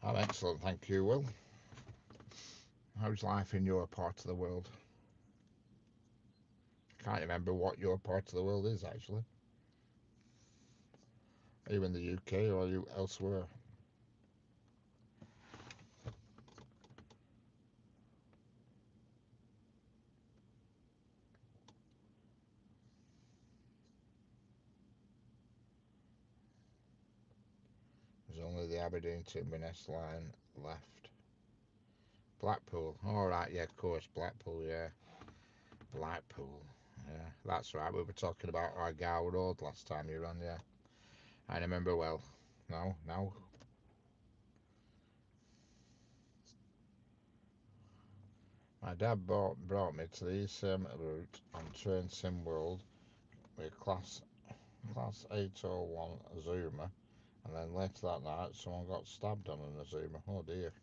I'm excellent, thank you, Will. How's life in your part of the world? Can't remember what your part of the world is, actually. Are you in the UK or are you elsewhere? There's only the Aberdeen to Inverness line left. Blackpool. All right, yeah, of course, Blackpool, yeah. Blackpool. Yeah, that's right. We were talking about Argyle Road last time you were on, yeah. I remember well. No. My dad brought me to the East route on Train Sim World with class 801 Azuma, and then later that night someone got stabbed on an Azuma. Oh dear.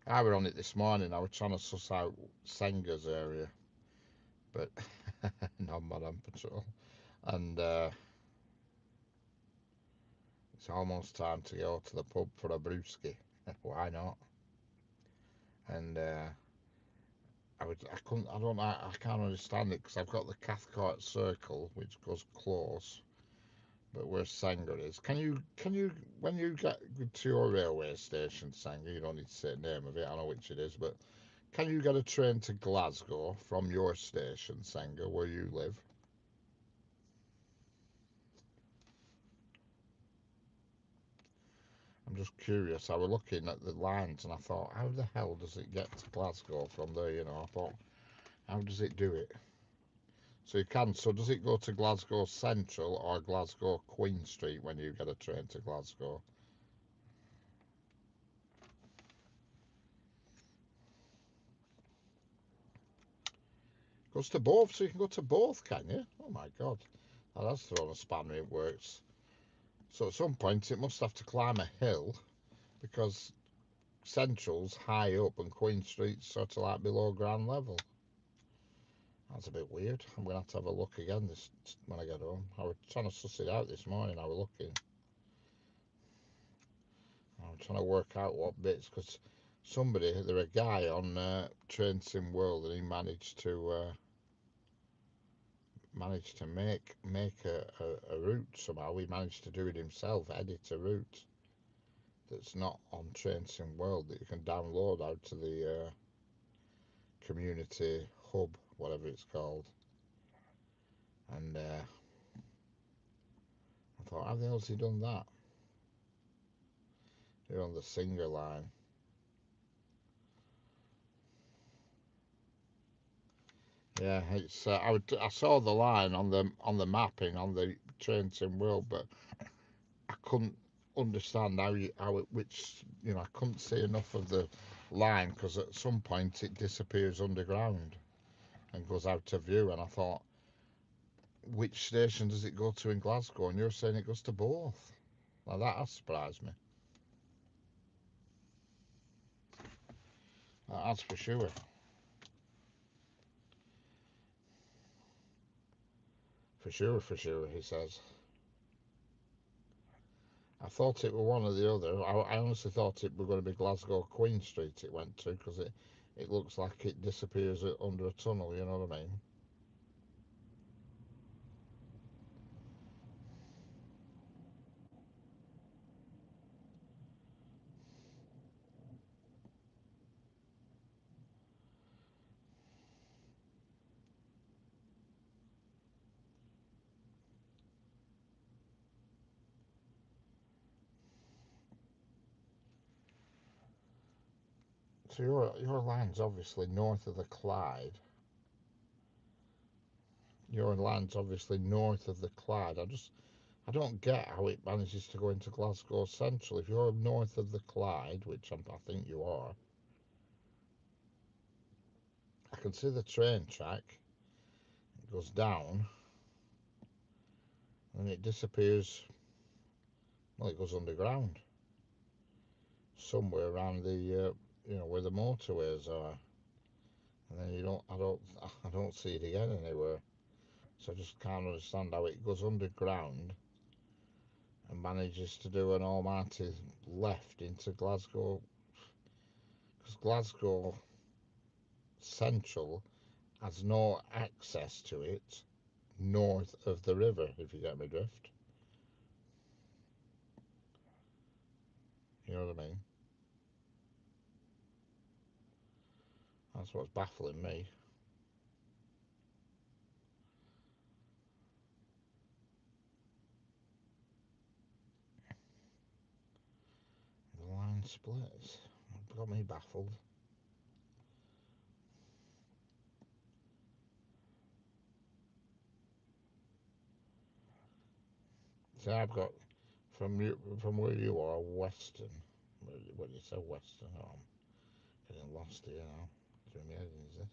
I were on it this morning. I was trying to suss out Senga's area, but no, I'm not on patrol. And it's almost time to go to the pub for a brewski. Why not? And I couldn't, I don't, I can't understand it because I've got the Cathcart Circle, which goes close, but where Sanger is. Can you when you get to your railway station, Sanger, you don't need to say the name of it, I know which it is, but can you get a train to Glasgow from your station, Sanger, where you live? I'm just curious. I was looking at the lines and I thought, how the hell does it get to Glasgow from there? I thought, how does it do it? So you can. So does it go to Glasgow Central or Glasgow Queen Street when you get a train to Glasgow? Goes to both, so you can go to both, can you? Oh my God, that has thrown a spanner in works. So at some point it must have to climb a hill because Central's high up and Queen Street's sort of like below ground level. That's a bit weird. I'm gonna have to have a look again this when I get home. I was trying to suss it out this morning. I was looking. I'm trying to work out what bits because there a guy on Train Sim World, and he managed to make a route somehow. He managed to do it himself, edit a route that's not on Train Sim World that you can download out to the community hub, whatever it's called. And I thought, how the hell's he done that? You're on the Singer line. Yeah, it's. I saw the line on the mapping on the Train Sim World, but I couldn't understand how it which I couldn't see enough of the line because at some point it disappears underground and goes out of view, and I thought, which station does it go to in Glasgow? And you're saying it goes to both. Now that has surprised me. That's for sure. For sure, he says. I thought it were one or the other. I honestly thought it were going to be Glasgow Queen Street it went to because it looks like it disappears under a tunnel, you know what I mean? So your line's obviously north of the Clyde. Your line's obviously north of the Clyde. I don't get how it manages to go into Glasgow Central. If you're north of the Clyde, which I think you are, I can see the train track. It goes down and it disappears. Well, it goes underground somewhere around the where the motorways are, and then I don't see it again anywhere. So I just can't understand how it goes underground and manages to do an almighty left into Glasgow, because Glasgow Central has no access to it north of the river, if you get me drift. You know what I mean? That's what's baffling me. The line splits. Got me baffled. So I've got from where you are, Western. What do you say, Western? Oh, I'm getting lost here now. Through my head is this.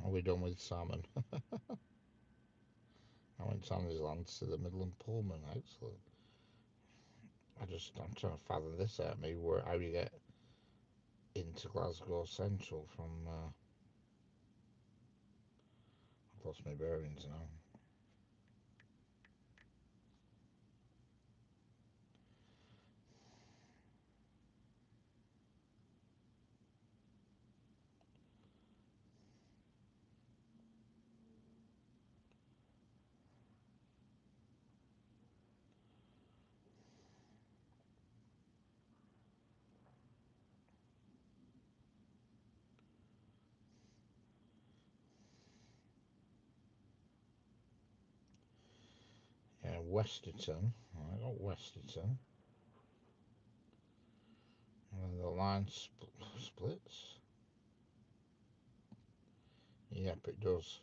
Are we done with salmon? I went to Annie's land to the Midland Pullman. Excellent. I'm trying to fathom this out of me. How you get into Glasgow Central from? I've lost my bearings now. Westerton. I got Westerton. And the line splits. Yep, it does.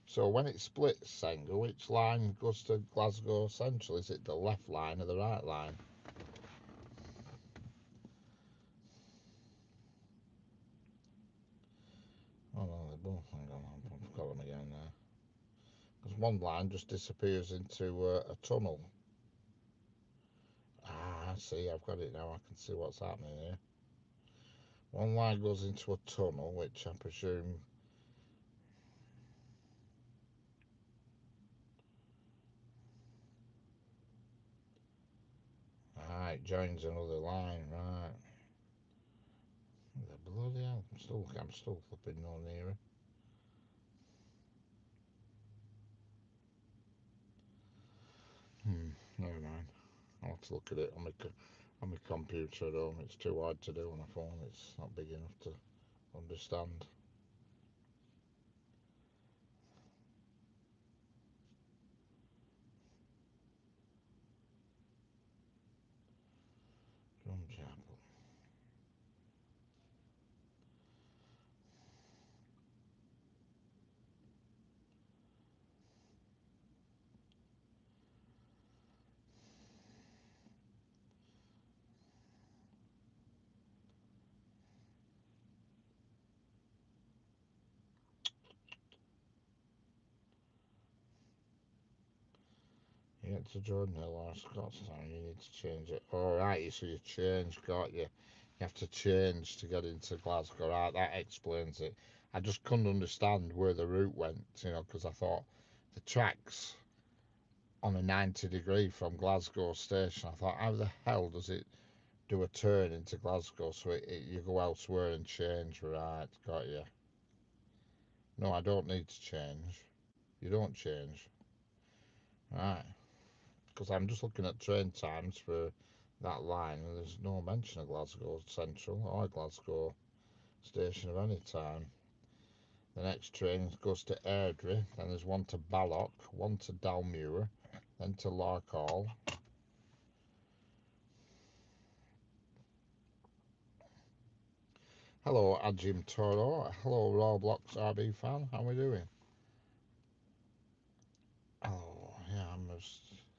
So when it splits, Senga, which line goes to Glasgow Central? Is it the left line or the right line? Oh no, they both. Hang on, I've got them again now. Because one line just disappears into a tunnel. Ah, I see. I've got it now. I can see what's happening here. One line goes into a tunnel, which I presume. Ah, it joins another line, right? The bloody hell! I'm still flipping no nearer. Never mind. I'll have to look at it on my computer at home. It's too hard to do on a phone. It's not big enough to understand. Drumchapel. You get to Jordan Hill or Scottstown, you need to change it. Oh, right, so you change, got you. You have to change to get into Glasgow. Right, that explains it. I just couldn't understand where the route went, because I thought the tracks on a 90-degree from Glasgow station. I thought, how the hell does it do a turn into Glasgow so you go elsewhere and change? Right, got you. No, I don't need to change. You don't change. Right. Because I'm just looking at train times for that line, and there's no mention of Glasgow Central or Glasgow Station of any time. The next train goes to Airdrie, then there's one to Balloch, one to Dalmuir, then to Larkhall. Hello, Ajim Toro. Hello, Roblox RB fan. How are we doing? Oh, yeah,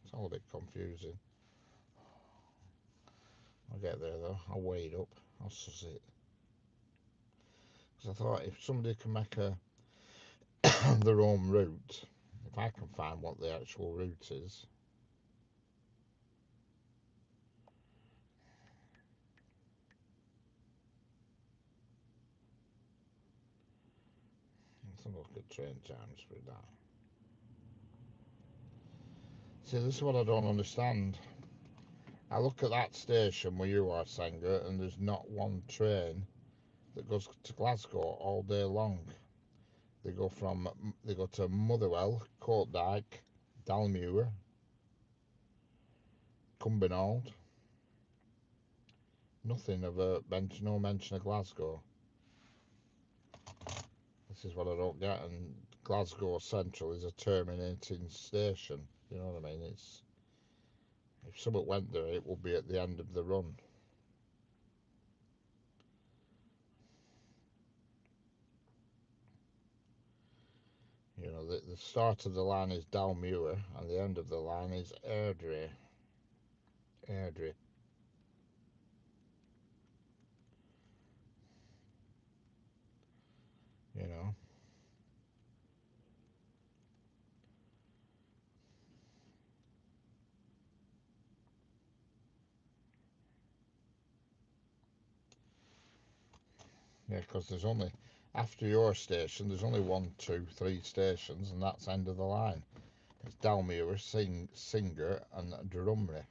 it's all a bit confusing. I'll get there though. I'll weigh it up. I'll suss it. Because I thought if somebody can make their own route, if I can find what the actual route is. Let's have a look at train times for that. See, this is what I don't understand. I look at that station where you are, Senga, and there's not one train that goes to Glasgow all day long. They go to Motherwell, Courtdyke, Dalmuir, Cumbernauld. Nothing of no mention of Glasgow. This is what I don't get. And Glasgow Central is a terminating station. You know what I mean? If someone went there, it would be at the end of the run. The start of the line is Dalmuir and the end of the line is Airdrie. Airdrie. You know. Yeah, because there's only, after your station, there's only 1, 2, 3 stations, and that's end of the line. It's Dalmuir, Singer, and Drumry.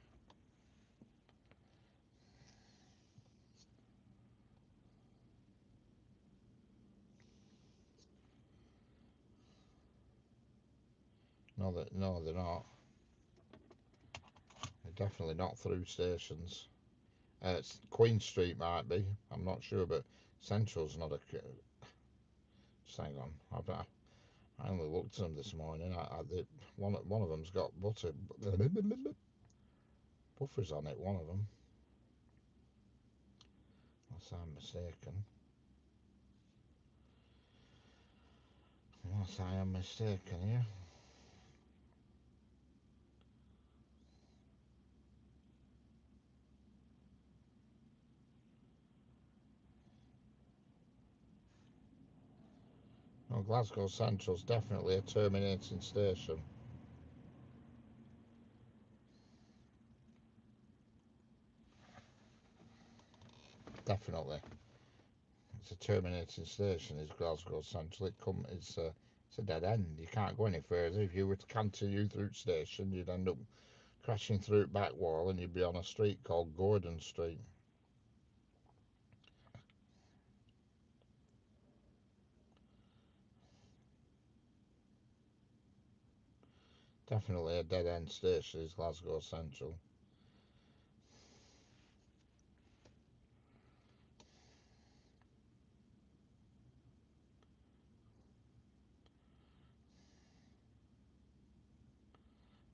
No, they're not. They're definitely not through stations. Queen Street might be. I'm not sure, but Central's not a. Just hang on. I only looked at them this morning. One of them's got buffers on it. One of them, unless I'm mistaken. Unless I am mistaken here. Well, Glasgow Central's definitely a terminating station. Definitely. It's a terminating station, is Glasgow Central. It's a dead end. You can't go any further. If you were to continue through the station, you'd end up crashing through its back wall and you'd be on a street called Gordon Street. Definitely a dead end station is Glasgow Central.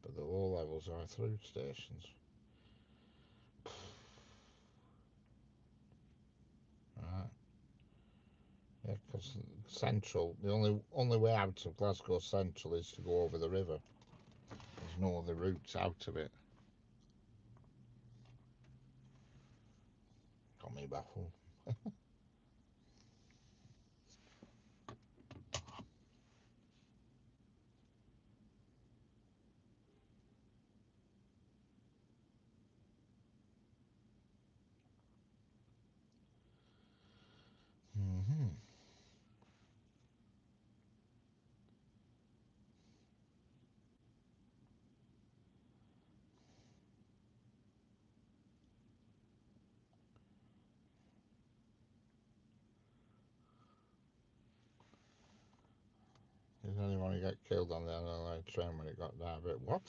But the low levels are through stations. Right. Yeah, because Central, the only way out of Glasgow Central is to go over the river. There's no other routes out of it. Got me baffled. Mm-hmm. Did anyone get killed on the LNER train when it got down? But what?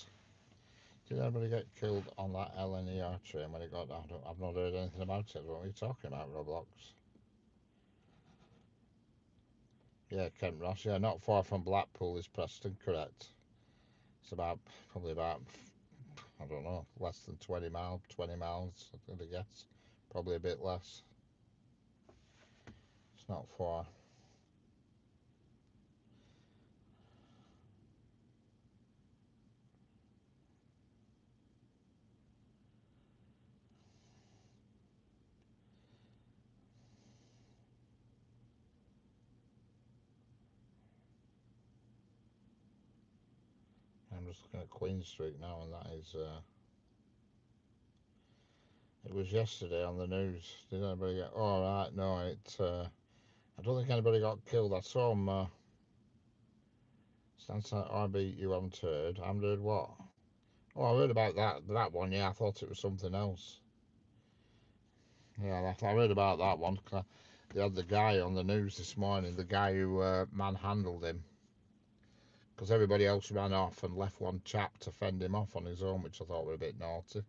Did anybody get killed on that LNER train when it got down? I've not heard anything about it. What are you talking about, Roblox? Yeah, Kent Ross. Yeah, not far from Blackpool is Preston, correct. It's probably about, I don't know, less than 20 miles, I guess. Probably a bit less. It's not far. I'm just looking at Queen Street now, and that is. It was yesterday on the news. Did anybody get? Oh, right, no, it. I don't think anybody got killed. I saw them. Stands at RB. You haven't heard. I haven't heard what? Oh, I heard about that one. Yeah, I thought it was something else. Yeah, I heard about that one. They had the guy on the news this morning. The guy who manhandled him because everybody else ran off and left one chap to fend him off on his own, which I thought were a bit naughty.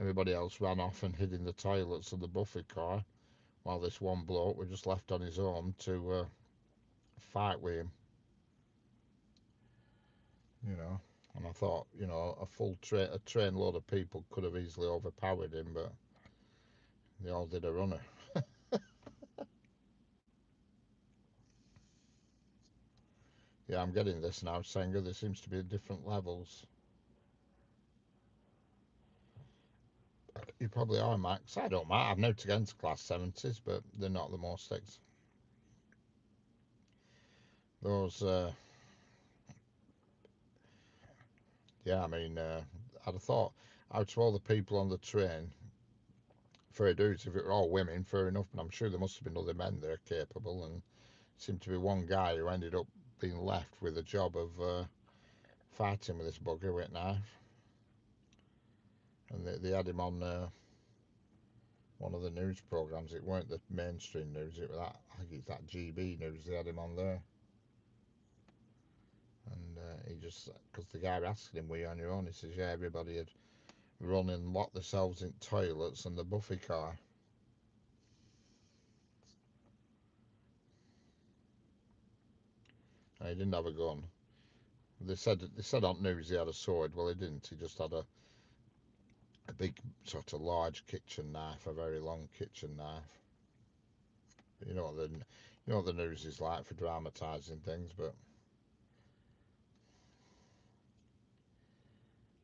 Everybody else ran off and hid in the toilets of the Buffy car, while this one bloke was just left on his own to fight with him. You know, and I thought, a train load of people could have easily overpowered him, but they all did a runner. Yeah, I'm getting this now, Senga. There seems to be different levels. You probably are, Max. I don't mind. I've no against class 70s, but they're not the most those. Yeah, I mean, I'd have thought out of all the people on the train, fair dues, if it were all women, fair enough. But I'm sure there must have been other men that are capable, and seemed to be one guy who ended up being left with a job of fighting with this bugger with a knife, and they had him on one of the news programs. It weren't the mainstream news. It was that I think it's that GB news. They had him on there, and he just because the guy asking him, "Were you on your own?" He says, "Yeah, everybody had run and locked themselves in toilets and the Buffy car." He didn't have a gun. They said on news he had a sword. Well, he didn't. He just had a big sort of large kitchen knife, a very long kitchen knife. You know what the news is like for dramatising things, but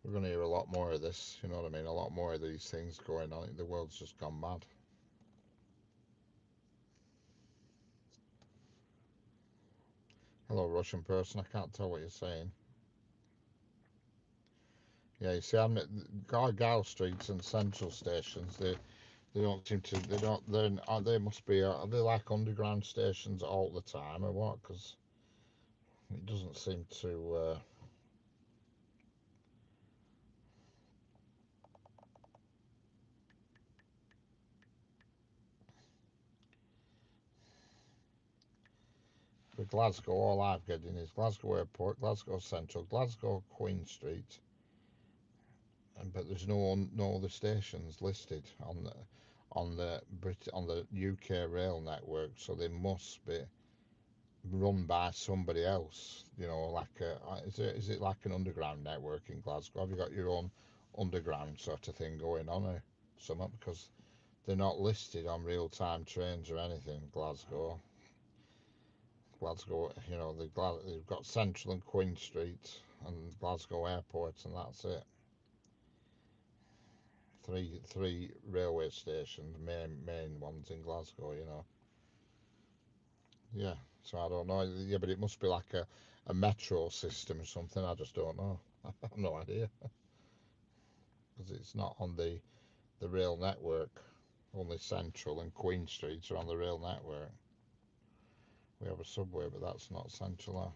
we're going to hear a lot more of this. You know what I mean? A lot more of these things going on. The world's just gone mad. Hello, Russian person. I can't tell what you're saying. Yeah, you see, I'm at Gargoyle streets and central stations. They don't seem to. They don't. They must be. Are they like underground stations all the time or what? Because it doesn't seem to. For Glasgow, all I've getting is Glasgow Airport, Glasgow Central, Glasgow Queen Street, but there's no other stations listed on the UK rail network, so they must be run by somebody else. You know, like is it like an underground network in Glasgow? Have you got your own underground sort of thing going on or something? Because they're not listed on real-time trains or anything. Glasgow, you know, they've got Central and Queen Street and Glasgow Airport, and that's it. Three railway stations, main ones in Glasgow, you know. Yeah, so I don't know. Yeah, but it must be like a metro system or something. I just don't know. I have no idea because it's not on the rail network. Only Central and Queen Street are on the rail network. We have a subway, but that's not Central.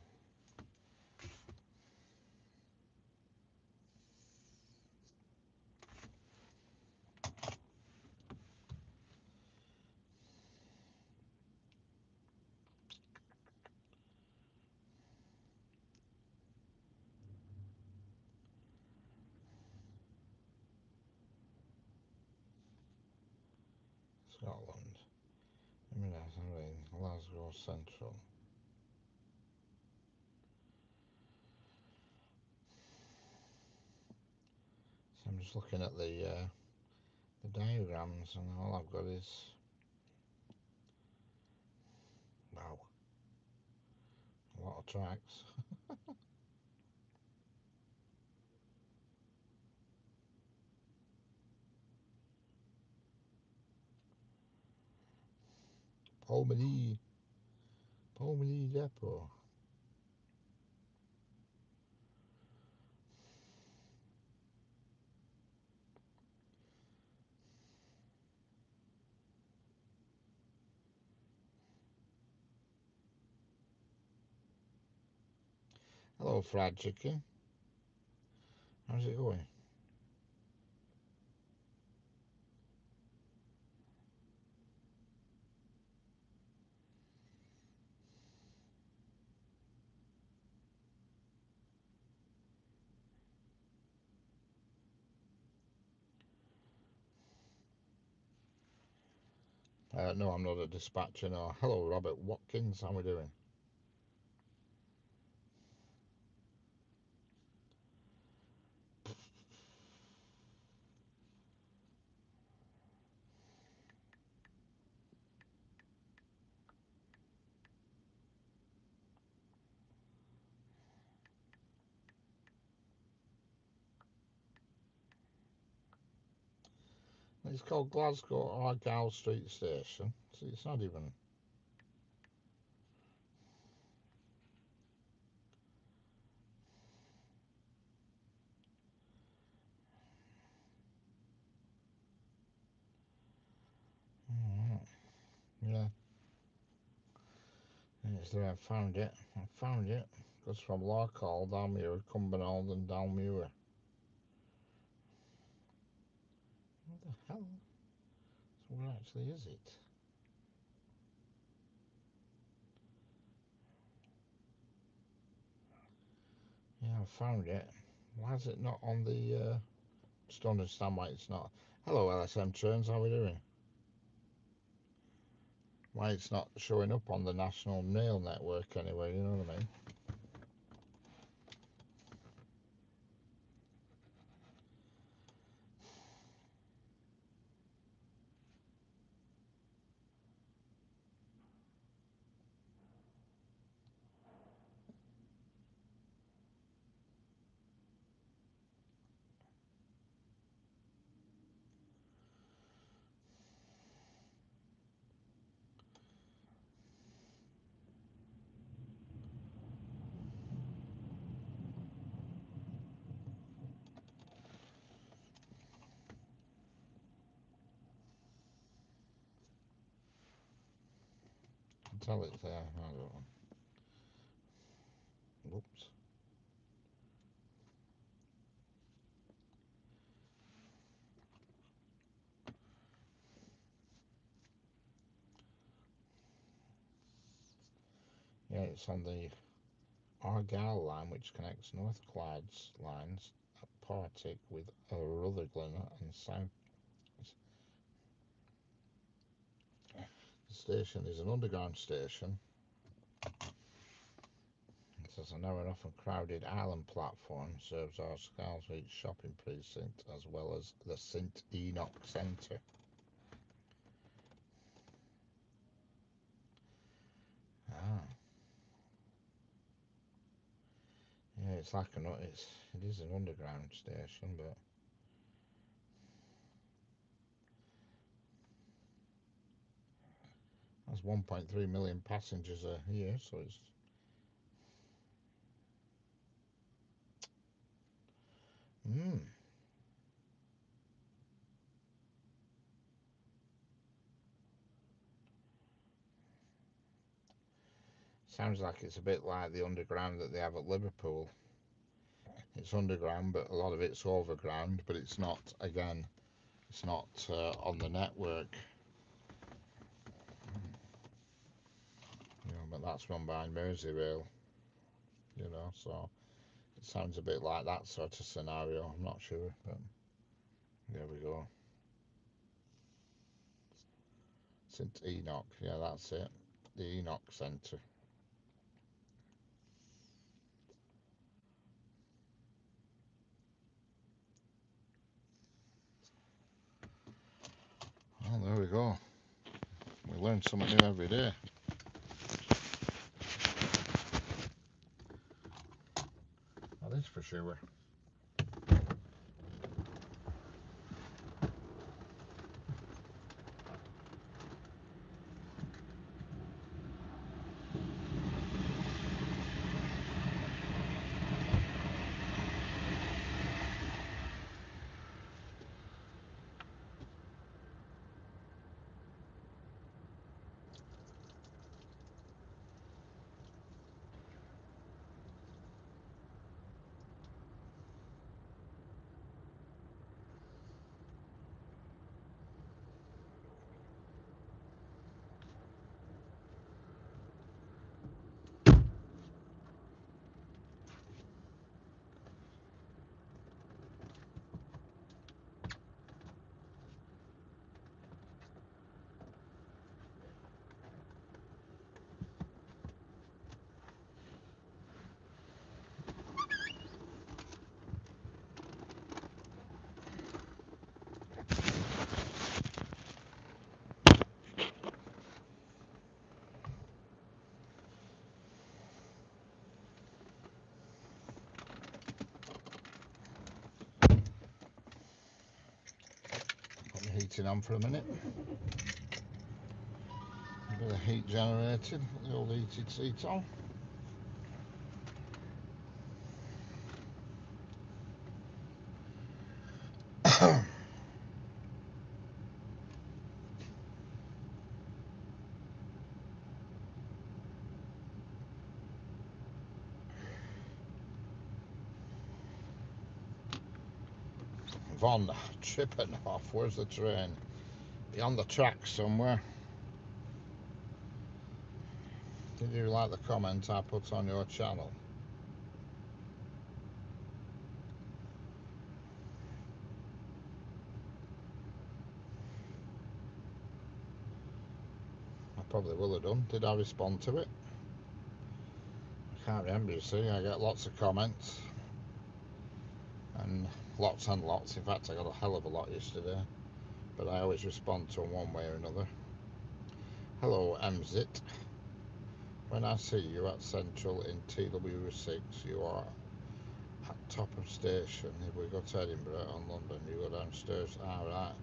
Scotland. I mean, Glasgow Central. So I'm just looking at the diagrams, and all I've got is wow, a lot of tracks. Polmeny, Polmeny Depot. Hello, fried chicken. How's it going? No, I'm not a dispatcher. No. Hello, Robert Watkins. How we doing? It's called Glasgow Argyle Street Station. See, it's not even. Yeah, it's there. I found it. I found it. Goes from Larkhall, Dalmuir, Cumbernauld, and Dalmuir. What the hell? So where actually is it? Yeah, I found it. Why is it not on the? Just don't understand why it's not. Hello, LSM Trains. How are we doing? Why it's not showing up on the national rail network anyway? You know what I mean? tell it's there. I don't know. Whoops. Yeah, it's on the Argyle line, which connects North Clyde's lines at Partick with Rutherglen and South. The station is an underground station. It has a narrow and often crowded island platform, serves our Scarsreach shopping precinct as well as the St Enoch Centre. Ah. Yeah, it's like it is an underground station, but that's 1.3 million passengers a year, so it's sounds like it's a bit like the underground that they have at Liverpool. It's underground, but a lot of it's overground, but it's not, again, it's not on the network. You know, but that's run by Merseyrail, you know, so it sounds a bit like that sort of scenario. I'm not sure, but there we go. St Enoch, yeah, that's it. The Enoch Centre. Well, there we go. We learn something new every day. That is for sure. Heating on for a minute. A bit of heat generated, the old heated seat on. Von Trippenhoff, where's the train? Beyond the tracks somewhere. Did you like the comment I put on your channel? I probably will have done. Did I respond to it? I can't remember, you see. I get lots of comments. And lots. In fact, I got a hell of a lot yesterday. But I always respond to them one way or another. Hello, MZit. When I see you at Central in TW6, you are at Topham Station. If we go to Edinburgh and London, you go downstairs. Right.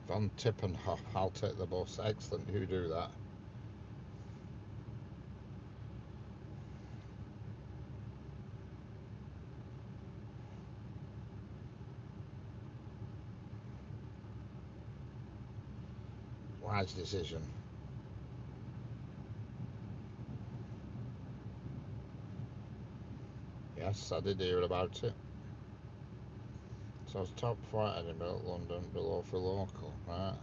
Von Tippenhoff, I'll take the bus. Excellent, you do that. wise decision. Yes, I did hear about it. So it's top 4 Edinburgh, London, below for local, right?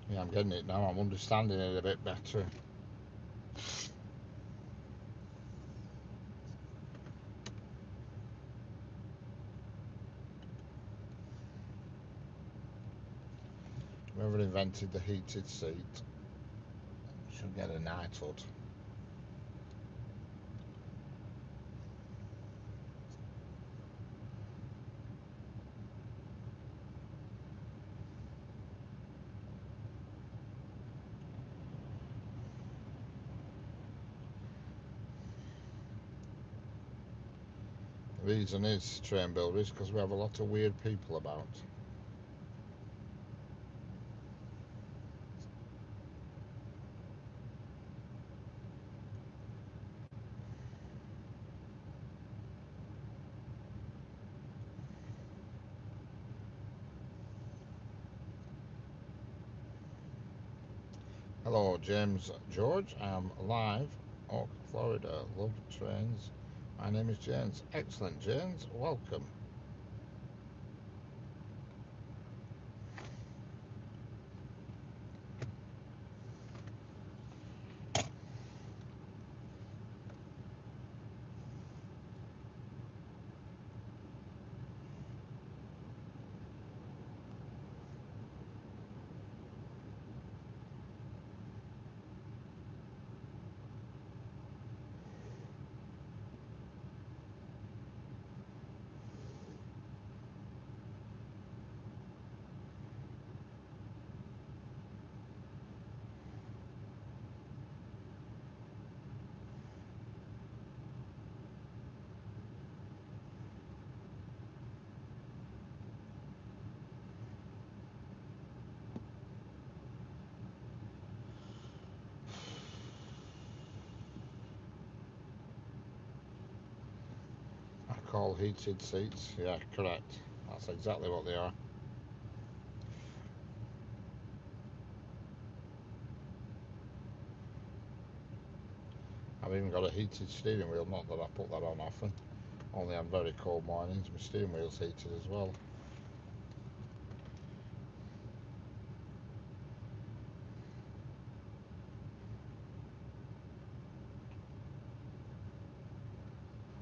Yeah, I'm getting it now. I'm understanding it a bit better. Whoever invented the heated seat should get a knighthood. The reason is, train builders, because we have a lot of weird people about. Hello, James George. I'm live, Oak, Florida. Love trains. My name is James. Excellent, James. Welcome. I call heated seats. Yeah, correct. That's exactly what they are. I've even got a heated steering wheel, not that I put that on often. Only on very cold mornings. My steering wheel's heated as well.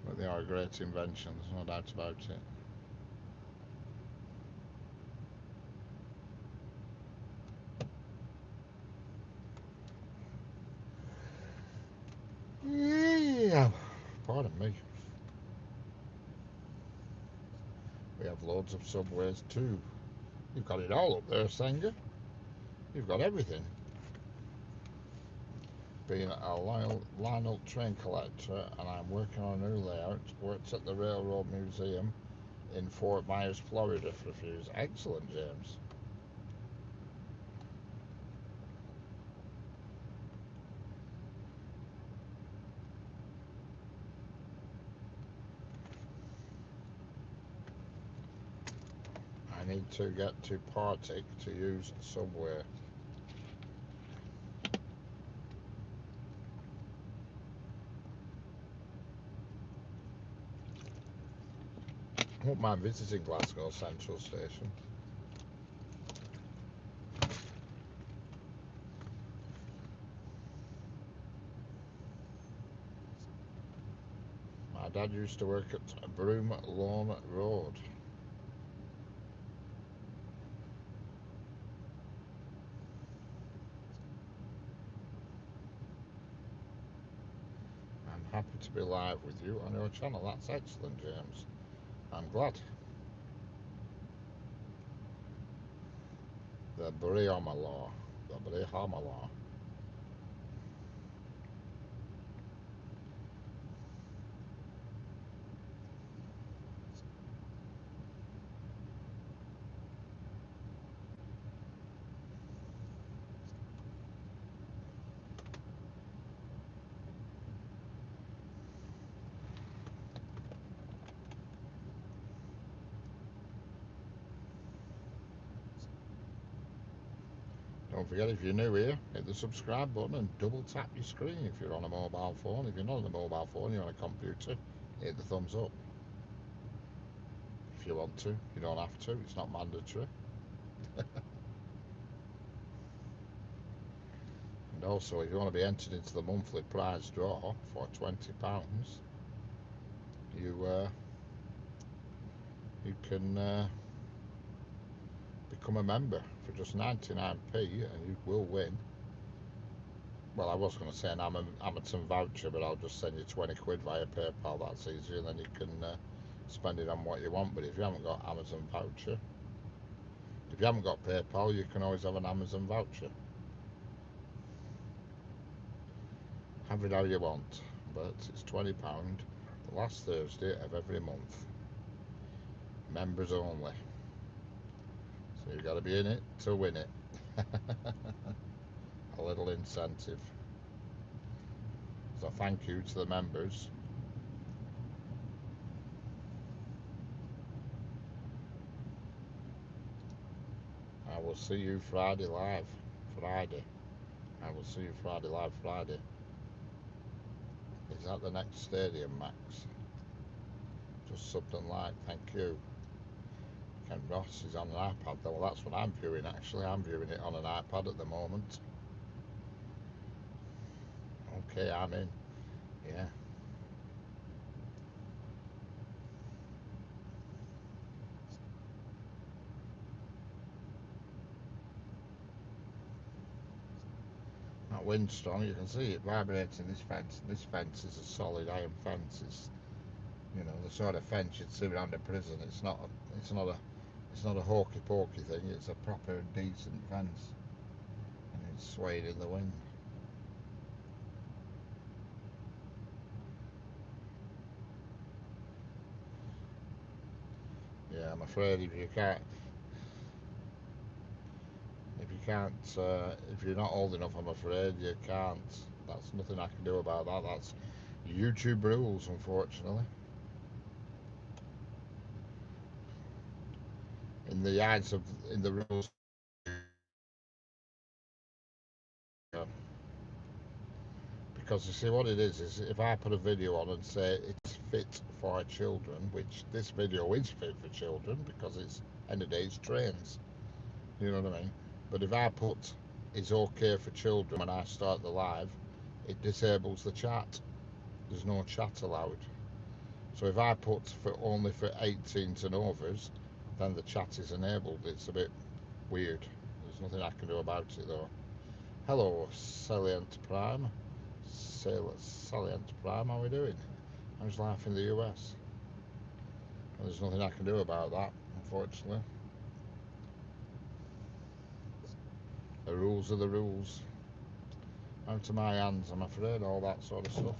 But they are great inventions, no doubt about it. Yeah, pardon me. We have loads of subways too. You've got it all up there, Sanger. You've got everything. Being a line-up train collector, and I'm working on a new layout. Worked at the Railroad Museum in Fort Myers, Florida for a few years. Excellent, James. I need to get to Partick to use subway. I won't mind visiting Glasgow Central Station. My dad used to work at Broom Lawn Road. I'm happy to be live with you on your channel. That's excellent, James. I'm glad. The Brehama Law. The Brehama Law. Don't forget, if you're new here, hit the subscribe button and double tap your screen if you're on a mobile phone. If you're not on a mobile phone, you're on a computer, hit the thumbs up. If you want to, you don't have to, it's not mandatory. And also, if you want to be entered into the monthly prize draw for £20, you can become a member for just 99p, and you will win. Well, I was going to say an Amazon voucher, but I'll just send you 20 quid via PayPal. That's easier, and then you can spend it on what you want. But if you haven't got Amazon voucher, if you haven't got PayPal, you can always have an Amazon voucher. Have it how you want, but it's £20 the last Thursday of every month. Members only. So you've got to be in it to win it. A little incentive. So thank you to the members. I will see you Friday live. Friday. I will see you Friday live Friday. Is that the next stadium, Max? Just something like, thank you. Ken Ross is on an iPad. Well, that's what I'm viewing actually. I'm viewing it on an iPad at the moment. Okay, I'm in. Yeah. That wind's strong. You can see it vibrating this fence. This fence is a solid iron fence. It's, you know, the sort of fence you'd see around a prison. It's not a hokey pokey thing. It's a proper decent fence, and it's swaying in the wind. Yeah, I'm afraid if you're not old enough, I'm afraid you can't. That's nothing I can do about that. That's YouTube rules, unfortunately. In the rules, because you see what it is if I put a video on and say it's fit for children, which this video is fit for children because it's end of day, it's trains. You know what I mean? But if I put it's okay for children when I start the live, it disables the chat. There's no chat allowed. So if I put for only for 18s and overs, then the chat is enabled. It's a bit weird. There's nothing I can do about it though. Hello, Salient Prime. Salient Prime, how are we doing? How's life in the US? Well, there's nothing I can do about that, unfortunately. The rules are the rules. Out of my hands, I'm afraid, all that sort of stuff.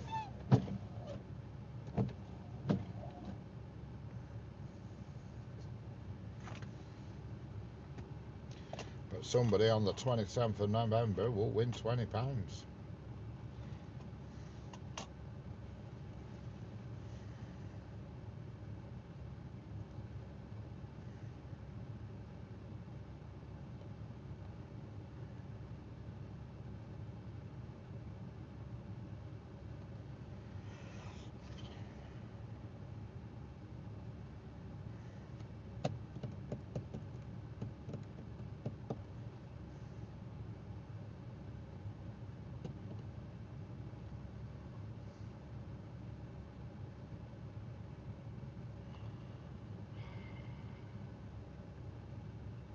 But somebody on the 27th of November will win £20.